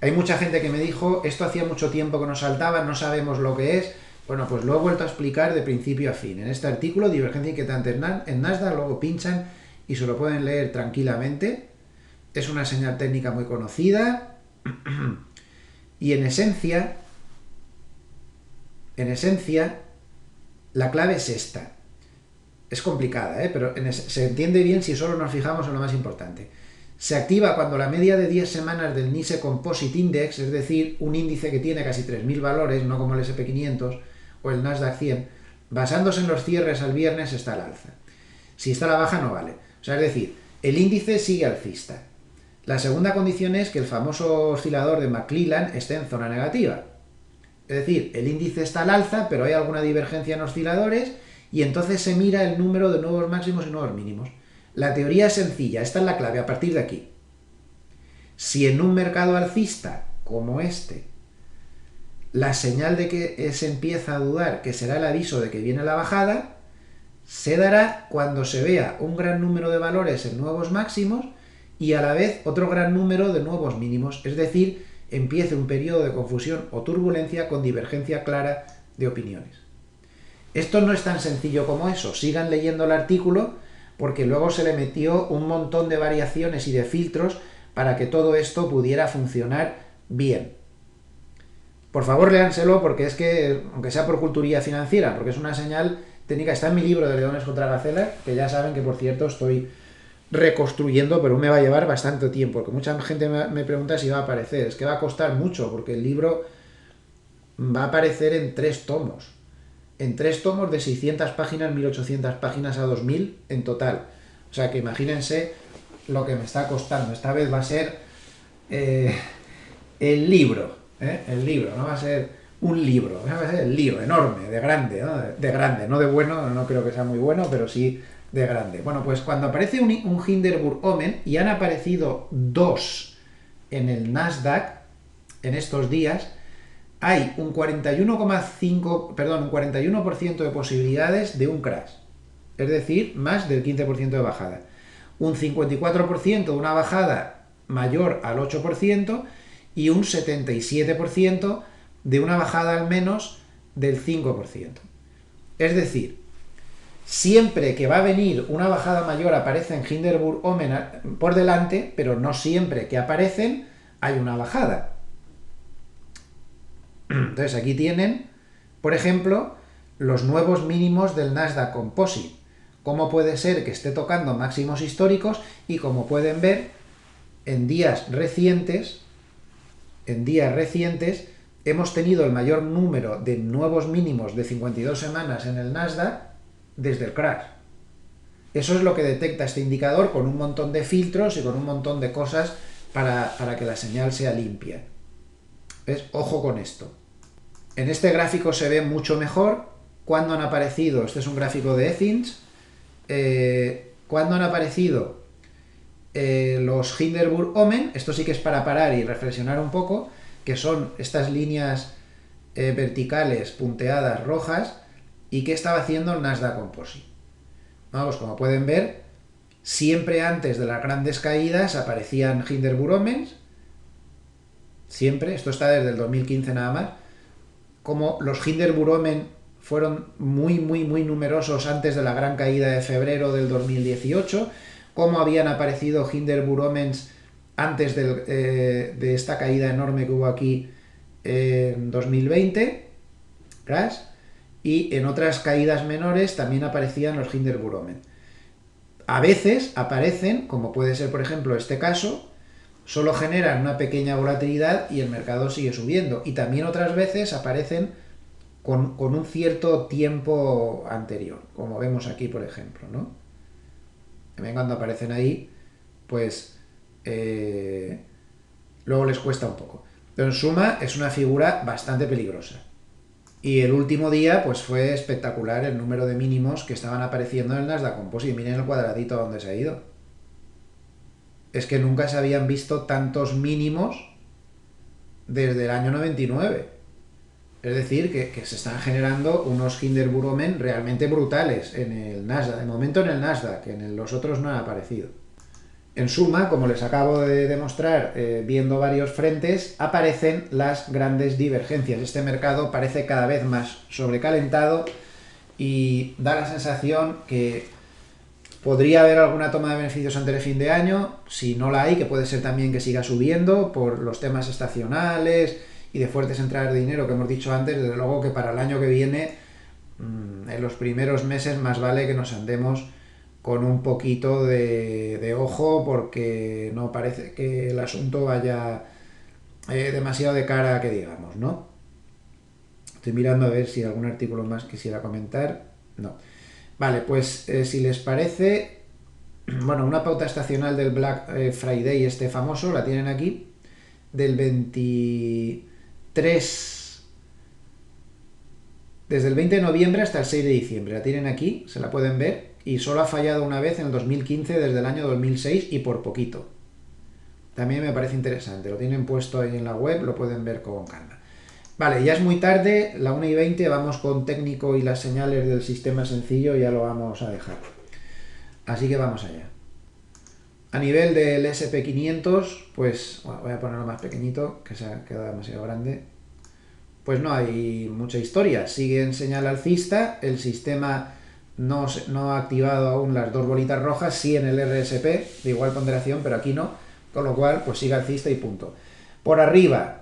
hay mucha gente que me dijo, esto hacía mucho tiempo que nos saltaba, no sabemos lo que es. Bueno, pues lo he vuelto a explicar de principio a fin. En este artículo, divergencia inquietante en Nasdaq, luego pinchan y se lo pueden leer tranquilamente. Es una señal técnica muy conocida. Y en esencia, la clave es esta. Es complicada, pero se entiende bien si solo nos fijamos en lo más importante. Se activa cuando la media de 10 semanas del NICE Composite Index, es decir, un índice que tiene casi 3.000 valores, no como el SP500 o el Nasdaq 100, basándose en los cierres al viernes está al alza. Si está a la baja no vale. O sea, es decir, el índice sigue alcista. La segunda condición es que el famoso oscilador de McClellan esté en zona negativa. Es decir, el índice está al alza, pero hay alguna divergencia en osciladores y entonces se mira el número de nuevos máximos y nuevos mínimos. La teoría es sencilla, esta es la clave a partir de aquí. Si en un mercado alcista como este La señal de que se empieza a dudar, que será el aviso de que viene la bajada, se dará cuando se vea un gran número de valores en nuevos máximos y a la vez otro gran número de nuevos mínimos, es decir, empiece un periodo de confusión o turbulencia con divergencia clara de opiniones. Esto no es tan sencillo como eso, sigan leyendo el artículo porque luego se le metió un montón de variaciones y de filtros para que todo esto pudiera funcionar bien. Por favor, léanselo porque es que, aunque sea por culturilla financiera, porque es una señal técnica, está en mi libro de Leones contra Gacelas, que ya saben que, por cierto, estoy reconstruyendo, pero me va a llevar bastante tiempo, porque mucha gente me pregunta si va a aparecer. Es que va a costar mucho, porque el libro va a aparecer en 3 tomos. En 3 tomos de 600 páginas, 1800 páginas a 2000 en total. O sea que imagínense lo que me está costando. Esta vez va a ser el libro. El libro, no va a ser un libro, va a ser el libro, enorme, de grande, ¿no? De grande, no de bueno, no creo que sea muy bueno, pero sí de grande. Bueno, pues cuando aparece un Hindenburg Omen, y han aparecido 2 en el Nasdaq en estos días, hay un 41,5, perdón, un 41% de posibilidades de un crash. Es decir, más del 15% de bajada. Un 54% de una bajada mayor al 8% y un 77% de una bajada al menos del 5%. Es decir, siempre que va a venir una bajada mayor aparecen Hindenburg Omen por delante, pero no siempre que aparecen hay una bajada. Entonces aquí tienen, por ejemplo, los nuevos mínimos del Nasdaq Composite. Cómo puede ser que esté tocando máximos históricos y como pueden ver, en días recientes hemos tenido el mayor número de nuevos mínimos de 52 semanas en el Nasdaq desde el crash. Eso es lo que detecta este indicador con un montón de filtros y con un montón de cosas para que la señal sea limpia. ¿Ves? Ojo con esto. En este gráfico se ve mucho mejor cuando han aparecido, este es un gráfico de Effins, cuando han aparecido los Hindenburg Omen, esto sí que es para parar y reflexionar un poco, que son estas líneas verticales punteadas rojas, y qué estaba haciendo el Nasdaq Composite. Vamos, como pueden ver, siempre antes de las grandes caídas aparecían Hindenburg Omens, siempre, esto está desde el 2015 nada más, como los Hindenburg Omen fueron muy numerosos antes de la gran caída de febrero del 2018, cómo habían aparecido Hindenburg Omens antes de esta caída enorme que hubo aquí en 2020, crash, y en otras caídas menores también aparecían los Hindenburg Omen. A veces aparecen, como puede ser por ejemplo este caso, solo generan una pequeña volatilidad y el mercado sigue subiendo. Y también otras veces aparecen con un cierto tiempo anterior, como vemos aquí por ejemplo, ¿no? También cuando aparecen ahí, pues luego les cuesta un poco. Pero en suma es una figura bastante peligrosa. Y el último día pues fue espectacular el número de mínimos que estaban apareciendo en el Nasdaq Composite. Miren el cuadradito a donde se ha ido. Es que nunca se habían visto tantos mínimos desde el año 99. Es decir, que se están generando unos Hindenburg Omen realmente brutales en el Nasdaq. De momento en el Nasdaq, en los otros no ha aparecido. En suma, como les acabo de demostrar, viendo varios frentes, aparecen las grandes divergencias. Este mercado parece cada vez más sobrecalentado y da la sensación que podría haber alguna toma de beneficios antes de fin de año. Si no la hay, que puede ser también que siga subiendo por los temas estacionales y de fuertes entradas de dinero que hemos dicho antes. Desde luego que para el año que viene, en los primeros meses, más vale que nos andemos con un poquito de ojo, porque no parece que el asunto vaya demasiado de cara, que digamos, ¿no? Estoy mirando a ver si algún artículo más quisiera comentar. No. Vale, pues si les parece, bueno, una pauta estacional del Black Friday este famoso, la tienen aquí, del 23, desde el 20 de noviembre hasta el 6 de diciembre, la tienen aquí, se la pueden ver, y solo ha fallado una vez en el 2015 desde el año 2006 y por poquito. También me parece interesante, lo tienen puesto ahí en la web, lo pueden ver con calma. Vale, ya es muy tarde, la 1:20, vamos con técnico y las señales del sistema sencillo, ya lo vamos a dejar. Así que vamos allá. A nivel del SP500, pues bueno, voy a ponerlo más pequeñito, que se ha quedado demasiado grande. Pues no hay mucha historia, sigue en señal alcista, el sistema no ha activado aún las dos bolitas rojas, sí en el RSP, de igual ponderación, pero aquí no, con lo cual pues sigue alcista y punto. Por arriba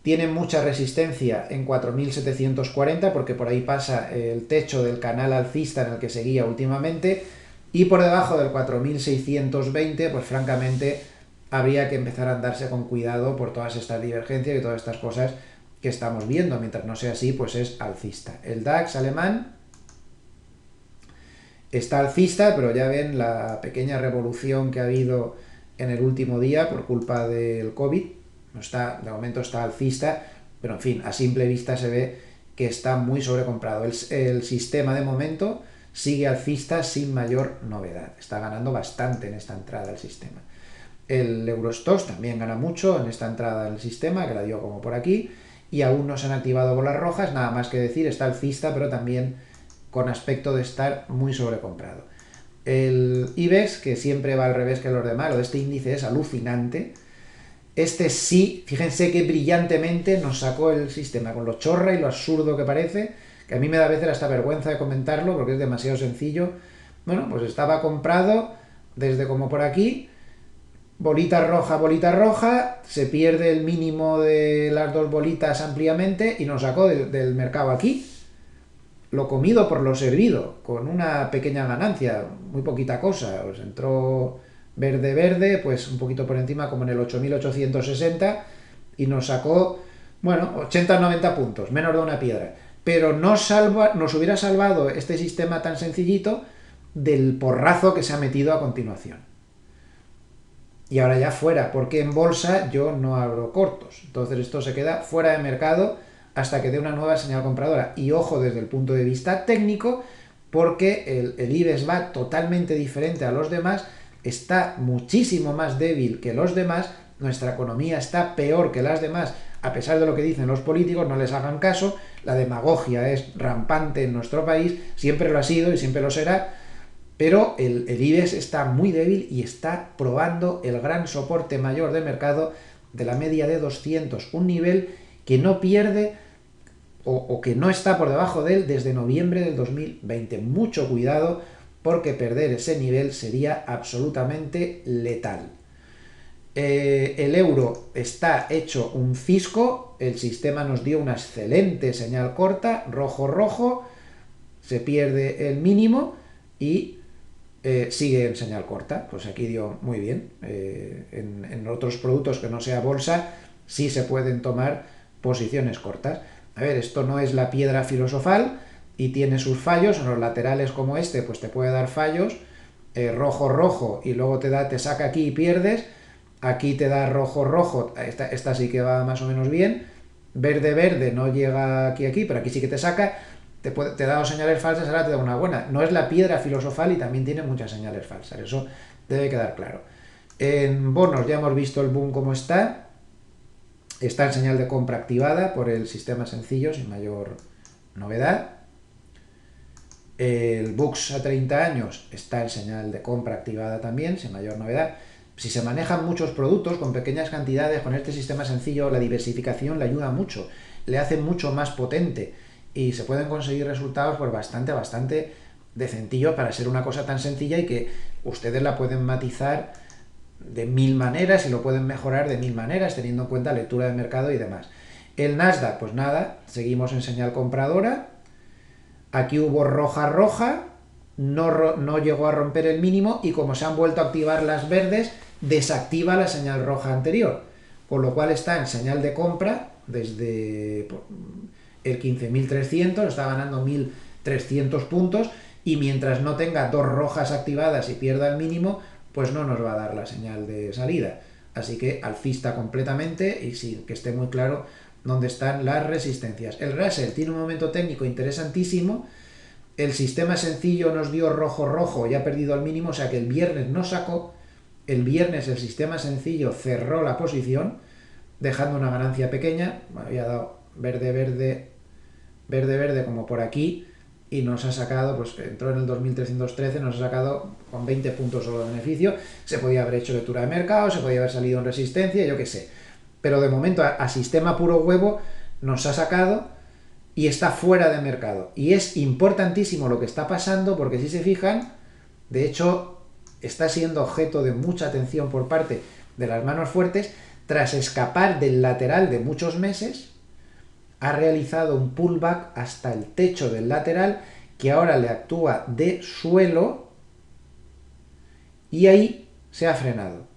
tiene mucha resistencia en 4.740 porque por ahí pasa el techo del canal alcista en el que seguía últimamente, y por debajo del 4.620 pues francamente habría que empezar a andarse con cuidado por todas estas divergencias y todas estas cosas que estamos viendo. Mientras no sea así, pues es alcista. El DAX alemán está alcista, pero ya ven la pequeña revolución que ha habido en el último día por culpa del COVID. No está, de momento está alcista, pero en fin, a simple vista se ve que está muy sobrecomprado. El sistema de momento sigue alcista sin mayor novedad. Está ganando bastante en esta entrada al sistema. El Eurostoxx también gana mucho en esta entrada del sistema, que la dio como por aquí, y aún no se han activado bolas rojas, nada más que decir, está alcista, pero también con aspecto de estar muy sobrecomprado. El IBEX, que siempre va al revés que los demás, lo de este índice es alucinante. Este sí, fíjense que brillantemente nos sacó el sistema, con lo chorra y lo absurdo que parece, que a mí me da a veces hasta vergüenza de comentarlo, porque es demasiado sencillo. Bueno, pues estaba comprado desde como por aquí, bolita roja, se pierde el mínimo de las dos bolitas ampliamente y nos sacó del mercado aquí. Lo comido por lo servido, con una pequeña ganancia, muy poquita cosa. Pues entró verde, pues un poquito por encima, como en el 8.860, y nos sacó, bueno, 80 o 90 puntos, menos de una piedra. Pero nos hubiera salvado este sistema tan sencillito del porrazo que se ha metido a continuación. Y ahora ya fuera, porque en bolsa yo no abro cortos. Entonces esto se queda fuera de mercado hasta que dé una nueva señal compradora. Y ojo desde el punto de vista técnico, porque el IBEX va totalmente diferente a los demás, está muchísimo más débil que los demás, nuestra economía está peor que las demás, a pesar de lo que dicen los políticos, no les hagan caso, la demagogia es rampante en nuestro país, siempre lo ha sido y siempre lo será, pero el IBEX está muy débil y está probando el gran soporte mayor de mercado de la media de 200, un nivel que no pierde o que no está por debajo de él desde noviembre del 2020. Mucho cuidado porque perder ese nivel sería absolutamente letal. El euro está hecho un cisco, el sistema nos dio una excelente señal corta, rojo, se pierde el mínimo y sigue en señal corta, pues aquí dio muy bien. En otros productos que no sea bolsa sí se pueden tomar posiciones cortas. A ver, esto no es la piedra filosofal y tiene sus fallos. En los laterales como este pues te puede dar fallos, rojo y luego te saca aquí y pierdes. Aquí te da rojo, esta sí que va más o menos bien. Verde no llega aquí, pero aquí sí que te saca. Te da dos señales falsas, ahora te da una buena. No es la piedra filosofal y también tiene muchas señales falsas, eso debe quedar claro. En bonos ya hemos visto el boom como está en señal de compra activada por el sistema sencillo sin mayor novedad. El BUX a 30 años está en señal de compra activada también sin mayor novedad. Si se manejan muchos productos con pequeñas cantidades con este sistema sencillo, la diversificación le ayuda mucho, le hace mucho más potente y se pueden conseguir resultados pues bastante decentillos para ser una cosa tan sencilla y que ustedes la pueden matizar de 1000 maneras y lo pueden mejorar de 1000 maneras teniendo en cuenta lectura de mercado y demás. El Nasdaq, pues nada, seguimos en señal compradora. Aquí hubo roja, no llegó a romper el mínimo y como se han vuelto a activar las verdes, desactiva la señal roja anterior, con lo cual está en señal de compra desde el 15.300, está ganando 1.300 puntos y mientras no tenga dos rojas activadas y pierda el mínimo, pues no nos va a dar la señal de salida. Así que alcista completamente y sí, que esté muy claro dónde están las resistencias. El Russell tiene un momento técnico interesantísimo. El sistema sencillo nos dio rojo y ha perdido el mínimo, o sea que el viernes no sacó. El viernes el sistema sencillo cerró la posición, dejando una ganancia pequeña, había dado verde, verde, verde, verde, como por aquí, y nos ha sacado, pues entró en el 2313, nos ha sacado con 20 puntos solo de beneficio. Se podía haber hecho lectura de mercado, se podía haber salido en resistencia, yo qué sé. Pero de momento a sistema puro huevo nos ha sacado y está fuera de mercado. Y es importantísimo lo que está pasando, porque si se fijan, de hecho está siendo objeto de mucha atención por parte de las manos fuertes. Tras escapar del lateral de muchos meses, ha realizado un pullback hasta el techo del lateral, que ahora le actúa de suelo, y ahí se ha frenado.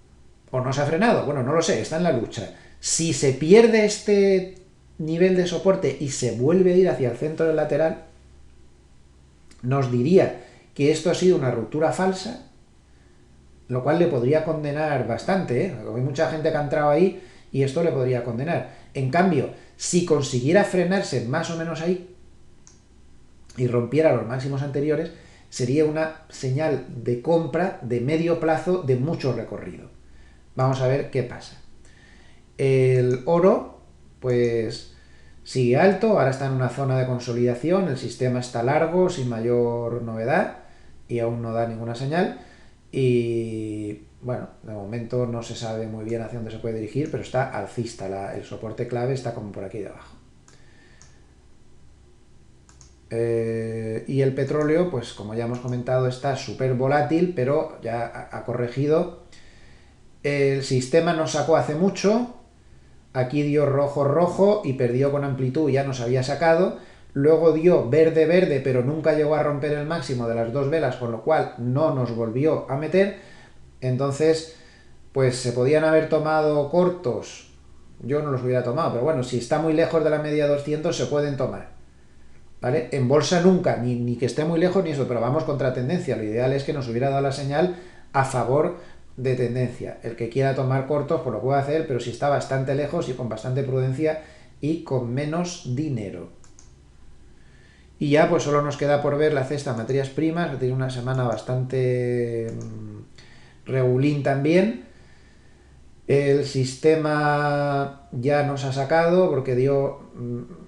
O no se ha frenado, bueno, no lo sé, está en la lucha. Si se pierde este nivel de soporte y se vuelve a ir hacia el centro del lateral, nos diría que esto ha sido una ruptura falsa, lo cual le podría condenar bastante, ¿eh? Hay mucha gente que ha entrado ahí y esto le podría condenar. En cambio, si consiguiera frenarse más o menos ahí y rompiera los máximos anteriores, sería una señal de compra de medio plazo de mucho recorrido. Vamos a ver qué pasa. El oro, pues sigue alto, ahora está en una zona de consolidación, el sistema está largo, sin mayor novedad, y aún no da ninguna señal. Y bueno, de momento no se sabe muy bien hacia dónde se puede dirigir, pero está alcista, el soporte clave está como por aquí debajo. Y el petróleo, pues como ya hemos comentado, está súper volátil, pero ya ha corregido. El sistema nos sacó hace mucho, aquí dio rojo rojo y perdió con amplitud, ya nos había sacado. Luego dio verde verde, pero nunca llegó a romper el máximo de las dos velas, con lo cual no nos volvió a meter. Entonces, pues se podían haber tomado cortos. Yo no los hubiera tomado, pero bueno, si está muy lejos de la media 200 se pueden tomar, ¿vale? En bolsa nunca, ni que esté muy lejos ni eso, pero vamos contra tendencia. Lo ideal es que nos hubiera dado la señal a favor de tendencia. El que quiera tomar cortos pues lo puede hacer, pero si está bastante lejos y con bastante prudencia y con menos dinero. Y ya pues solo nos queda por ver la cesta de materias primas, que tiene una semana bastante regulín también. El sistema ya nos ha sacado porque dio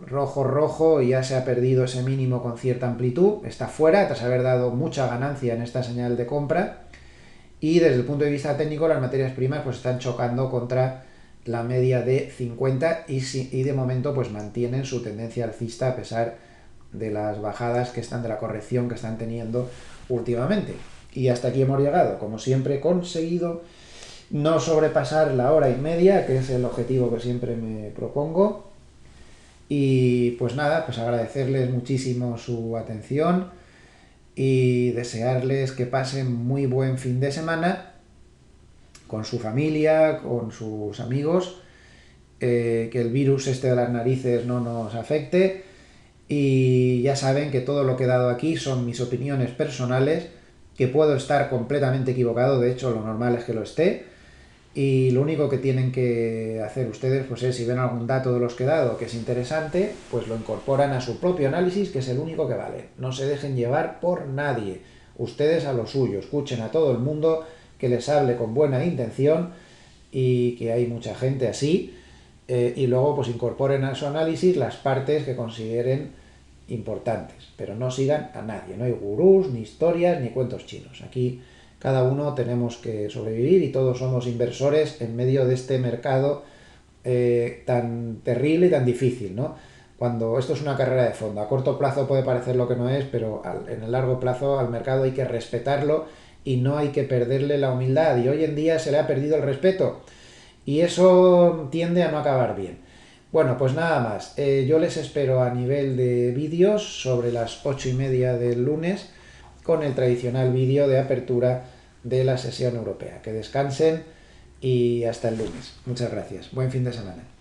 rojo rojo y ya se ha perdido ese mínimo con cierta amplitud. Está fuera tras haber dado mucha ganancia en esta señal de compra. Y desde el punto de vista técnico, las materias primas pues están chocando contra la media de 50 y de momento pues mantienen su tendencia alcista a pesar de las bajadas que están, de la corrección que están teniendo últimamente. Y hasta aquí hemos llegado. Como siempre, he conseguido no sobrepasar la hora y media, que es el objetivo que siempre me propongo. Y pues nada, pues agradecerles muchísimo su atención y desearles que pasen muy buen fin de semana con su familia, con sus amigos, que el virus este de las narices no nos afecte. Y ya saben que todo lo que he dado aquí son mis opiniones personales, que puedo estar completamente equivocado, de hecho lo normal es que lo esté, y lo único que tienen que hacer ustedes pues es, si ven algún dato de los que he dado que es interesante, pues lo incorporan a su propio análisis, que es el único que vale. No se dejen llevar por nadie, ustedes a lo suyo, escuchen a todo el mundo, que les hable con buena intención, y que hay mucha gente así, y luego pues incorporen a su análisis las partes que consideren importantes, pero no sigan a nadie, no hay gurús, ni historias, ni cuentos chinos. Aquí cada uno tenemos que sobrevivir y todos somos inversores en medio de este mercado tan terrible y tan difícil, ¿no? Cuando esto es una carrera de fondo, a corto plazo puede parecer lo que no es, pero en el largo plazo al mercado hay que respetarlo y no hay que perderle la humildad, y hoy en día se le ha perdido el respeto y eso tiende a no acabar bien. Bueno, pues nada más. Yo les espero a nivel de vídeos sobre las 8:30 del lunes con el tradicional vídeo de apertura de la sesión europea. Que descansen y hasta el lunes. Muchas gracias. Buen fin de semana.